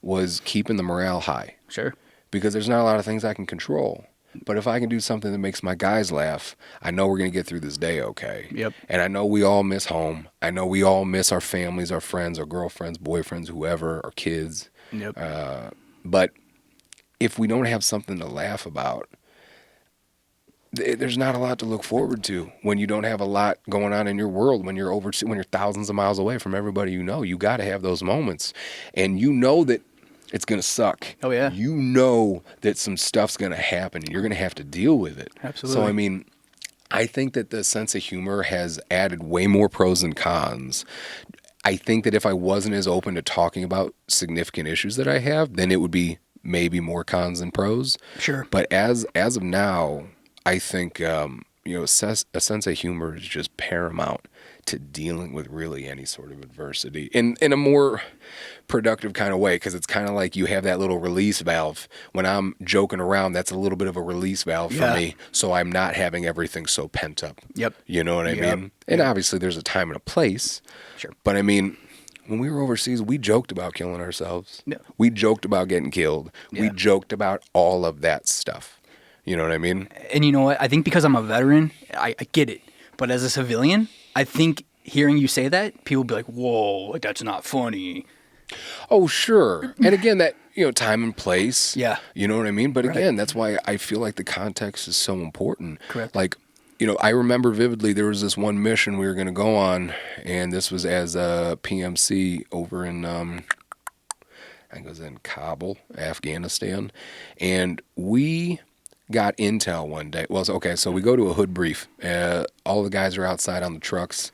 Speaker 1: was keeping the morale high.
Speaker 3: Sure.
Speaker 1: Because there's not a lot of things I can control. But if I can do something that makes my guys laugh, I know we're going to get through this day okay.
Speaker 3: Yep.
Speaker 1: And I know we all miss home. I know we all miss our families, our friends, our girlfriends, boyfriends, whoever, our kids.
Speaker 3: Yep.
Speaker 1: But if we don't have something to laugh about, there's not a lot to look forward to when you don't have a lot going on in your world, when you're thousands of miles away from everybody you got to have those moments. And you know that it's going to suck.
Speaker 3: Oh, yeah.
Speaker 1: You know that some stuff's going to happen and you're going to have to deal with it.
Speaker 3: Absolutely.
Speaker 1: So, I mean, I think that the sense of humor has added way more pros than cons. I think that if I wasn't as open to talking about significant issues that I have, then it would be maybe more cons than pros.
Speaker 3: Sure.
Speaker 1: But as of now, I think, a sense of humor is just paramount to dealing with really any sort of adversity in a more productive kind of way, because it's kind of like you have that little release valve. When I'm joking around, that's a little bit of a release valve for me, so I'm not having everything so pent up.
Speaker 3: Yep.
Speaker 1: You know what I mean? And obviously there's a time and a place.
Speaker 3: Sure.
Speaker 1: But I mean, when we were overseas, we joked about killing ourselves.
Speaker 3: Yeah.
Speaker 1: We joked about getting killed.
Speaker 3: Yeah.
Speaker 1: We joked about all of that stuff. You know what I mean?
Speaker 3: And you know what? I think because I'm a veteran, I get it. But as a civilian, I think hearing you say that, people will be like, whoa, like, that's not funny.
Speaker 1: Oh, sure. And again, that, time and place.
Speaker 3: Yeah.
Speaker 1: You know what I mean? But again, that's why I feel like the context is so important.
Speaker 3: Correct.
Speaker 1: Like, I remember vividly there was this one mission we were going to go on, and this was as a PMC over in, I think it was in Kabul, Afghanistan. And we got intel one day. Well, so we go to a hood brief. All the guys are outside on the trucks,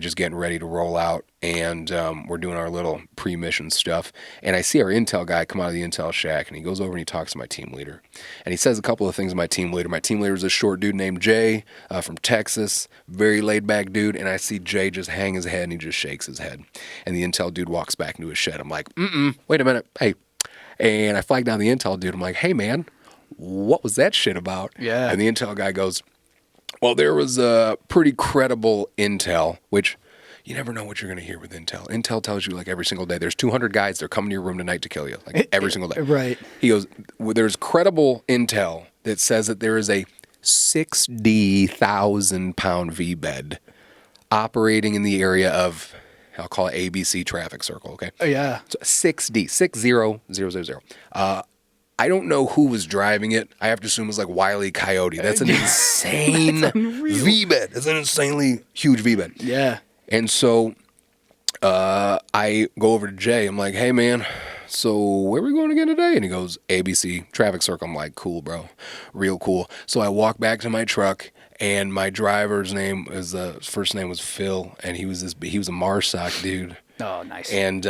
Speaker 1: just getting ready to roll out, and we're doing our little pre-mission stuff. And I see our intel guy come out of the intel shack, and he goes over and he talks to my team leader. And he says a couple of things to my team leader. My team leader is a short dude named Jay from Texas, very laid-back dude, and I see Jay just hang his head, and he just shakes his head. And the intel dude walks back into his shed. I'm like, wait a minute, hey. And I flag down the intel dude. I'm like, hey, man, what was that shit about?
Speaker 3: Yeah.
Speaker 1: And the intel guy goes, well, there was a pretty credible intel, which you never know what you're going to hear with intel. Intel tells you like every single day, there's 200 guys, they're coming to your room tonight to kill you, like every single day.
Speaker 3: Right.
Speaker 1: He goes, well, there's credible intel that says that there is a 60,000-pound V-bed operating in the area of, I'll call it ABC traffic circle, okay?
Speaker 3: Oh, yeah.
Speaker 1: So 60000. I don't know who was driving it. I have to assume it was like Wile E. Coyote. That's an insane V-bed. That's an insanely huge V-bed.
Speaker 3: Yeah.
Speaker 1: And so I go over to Jay. I'm like, hey, man, so where are we going again today? And he goes, ABC traffic circle. I'm like, cool, bro. Real cool. So I walk back to my truck, and my driver's name is, first name was Phil, and he was a MARSOC dude.
Speaker 3: Oh, nice.
Speaker 1: And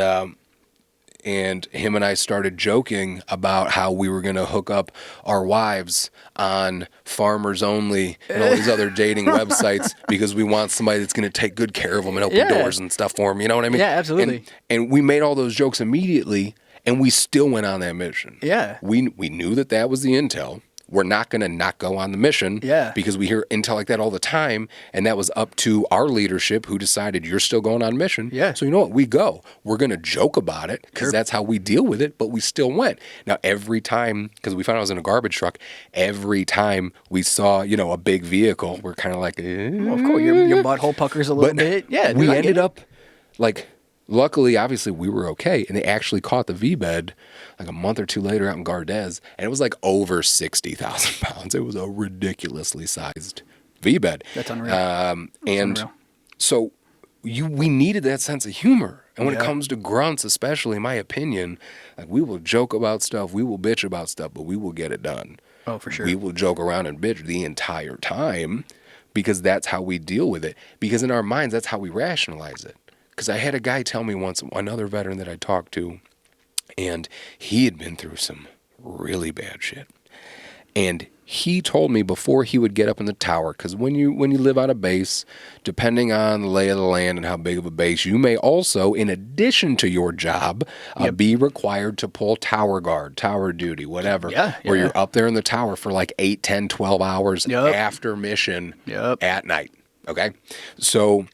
Speaker 1: and him and I started joking about how we were going to hook up our wives on Farmers Only and all these other dating websites because we want somebody that's going to take good care of them and open doors and stuff for them. You know what I mean?
Speaker 3: Yeah, absolutely.
Speaker 1: And we made all those jokes immediately, and we still went on that mission.
Speaker 3: Yeah.
Speaker 1: We knew that was the intel. We're not going to not go on the mission because we hear intel like that all the time. And that was up to our leadership who decided you're still going on mission.
Speaker 3: Yeah.
Speaker 1: So you know what? We go. We're going to joke about it because that's how we deal with it. But we still went. Now, every time, because we found I was in a garbage truck, every time we saw, a big vehicle, we're kind of like,
Speaker 3: Well, of course, your butthole puckers a little bit. Yeah.
Speaker 1: We ended up luckily, obviously, we were okay, and they actually caught the V-bed like a month or two later out in Gardez, and it was like over 60,000 pounds. It was a ridiculously sized V-bed.
Speaker 3: That's unreal. Unreal.
Speaker 1: So we needed that sense of humor. And when it comes to grunts, especially, in my opinion, like we will joke about stuff, we will bitch about stuff, but we will get it done.
Speaker 3: Oh, for sure.
Speaker 1: We will joke around and bitch the entire time because that's how we deal with it. Because in our minds, that's how we rationalize it. Because I had a guy tell me once, another veteran that I talked to, and he had been through some really bad shit. And he told me before he would get up in the tower, because when you live on a base, depending on the lay of the land and how big of a base, you may also, in addition to your job, be required to pull tower guard, tower duty, whatever, where you're up there in the tower for like 8, 10, 12 hours after mission at night. Okay? So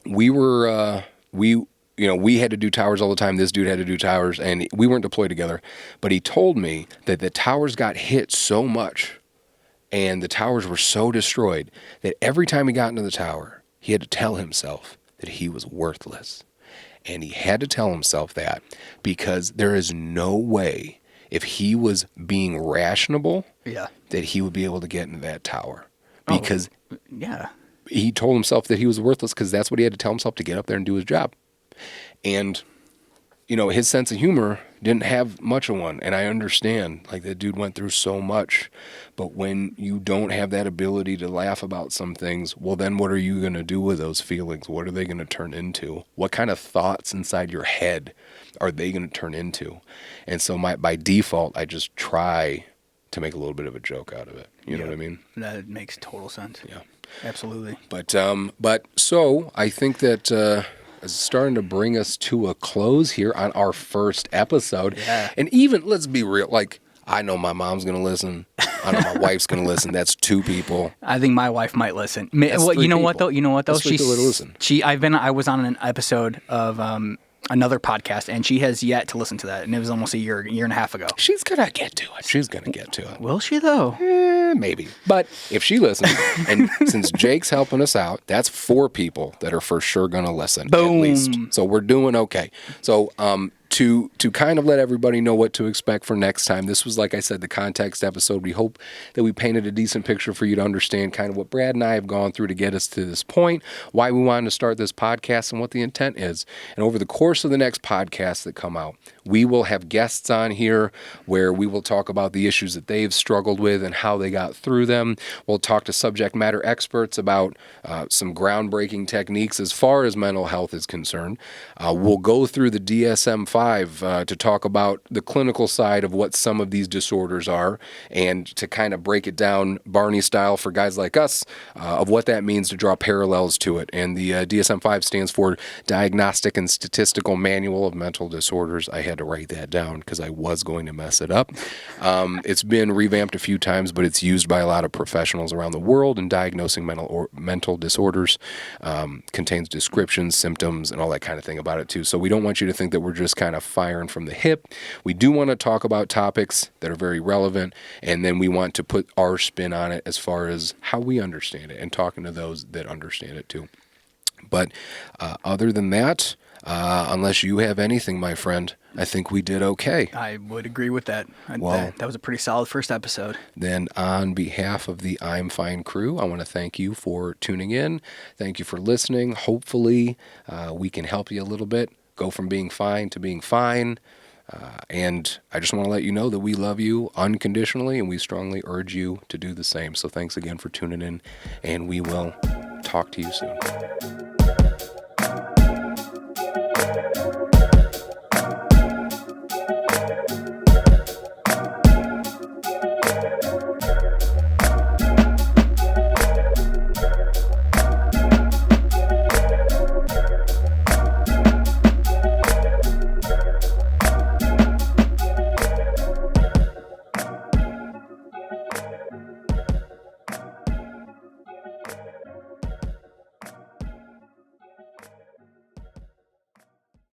Speaker 1: we were, we had to do towers all the time. This dude had to do towers, and we weren't deployed together. But he told me that the towers got hit so much, and the towers were so destroyed, that every time he got into the tower, he had to tell himself that he was worthless. And he had to tell himself that because there is no way, if he was being rational, that he would be able to get into that tower. Because he told himself that he was worthless because that's what he had to tell himself to get up there and do his job. And, his sense of humor didn't have much of one. And I understand, like, that dude went through so much. But when you don't have that ability to laugh about some things, well, then what are you going to do with those feelings? What are they going to turn into? What kind of thoughts inside your head are they going to turn into? And so by default, I just try to make a little bit of a joke out of it. You know what I mean?
Speaker 3: That makes total sense.
Speaker 1: Yeah.
Speaker 3: Absolutely.
Speaker 1: But so I think that is starting to bring us to a close here on our first episode. Yeah. And even, let's be real, like, I know my mom's going to listen. I know my wife's going to listen. That's 2 people.
Speaker 3: I think my wife might listen. Well, you know what though?
Speaker 1: That's 3 people that listen.
Speaker 3: I was on an episode of another podcast, and she has yet to listen to that, and it was almost a year and a half ago.
Speaker 1: She's gonna get to it.
Speaker 3: Will she though?
Speaker 1: Maybe. But if she listens, and since Jake's helping us out, that's 4 people that are for sure gonna listen.
Speaker 3: Boom.
Speaker 1: At least. So we're doing okay. So to kind of let everybody know what to expect for next time, this was, like I said, the context episode. We hope that we painted a decent picture for you to understand kind of what Brad and I have gone through to get us to this point, why we wanted to start this podcast, and what the intent is. And over the course of the next podcasts that come out, we will have guests on here where we will talk about the issues that they've struggled with and how they got through them. We'll talk to subject matter experts about some groundbreaking techniques as far as mental health is concerned. We'll go through the DSM-5 to talk about the clinical side of what some of these disorders are, and to kind of break it down Barney style for guys like us of what that means, to draw parallels to it. And the DSM-5 stands for Diagnostic and Statistical Manual of Mental Disorders. I had to write that down because I was going to mess it up. It's been revamped a few times, but it's used by a lot of professionals around the world in diagnosing mental disorders. Contains descriptions, symptoms, and all that kind of thing about it too. So we don't want you to think that we're just kind of firing from the hip. We do want to talk about topics that are very relevant, and then we want to put our spin on it as far as how we understand it and talking to those that understand it too. But other than that, unless you have anything, my friend, I think we did okay.
Speaker 3: I would agree with that. That was a pretty solid first episode.
Speaker 1: Then on behalf of the I'm Fine crew, I want to thank you for tuning in. Thank you for listening. Hopefully we can help you a little bit. Go from being fine to being fine. And I just want to let you know that we love you unconditionally, and we strongly urge you to do the same. So thanks again for tuning in, and we will talk to you soon.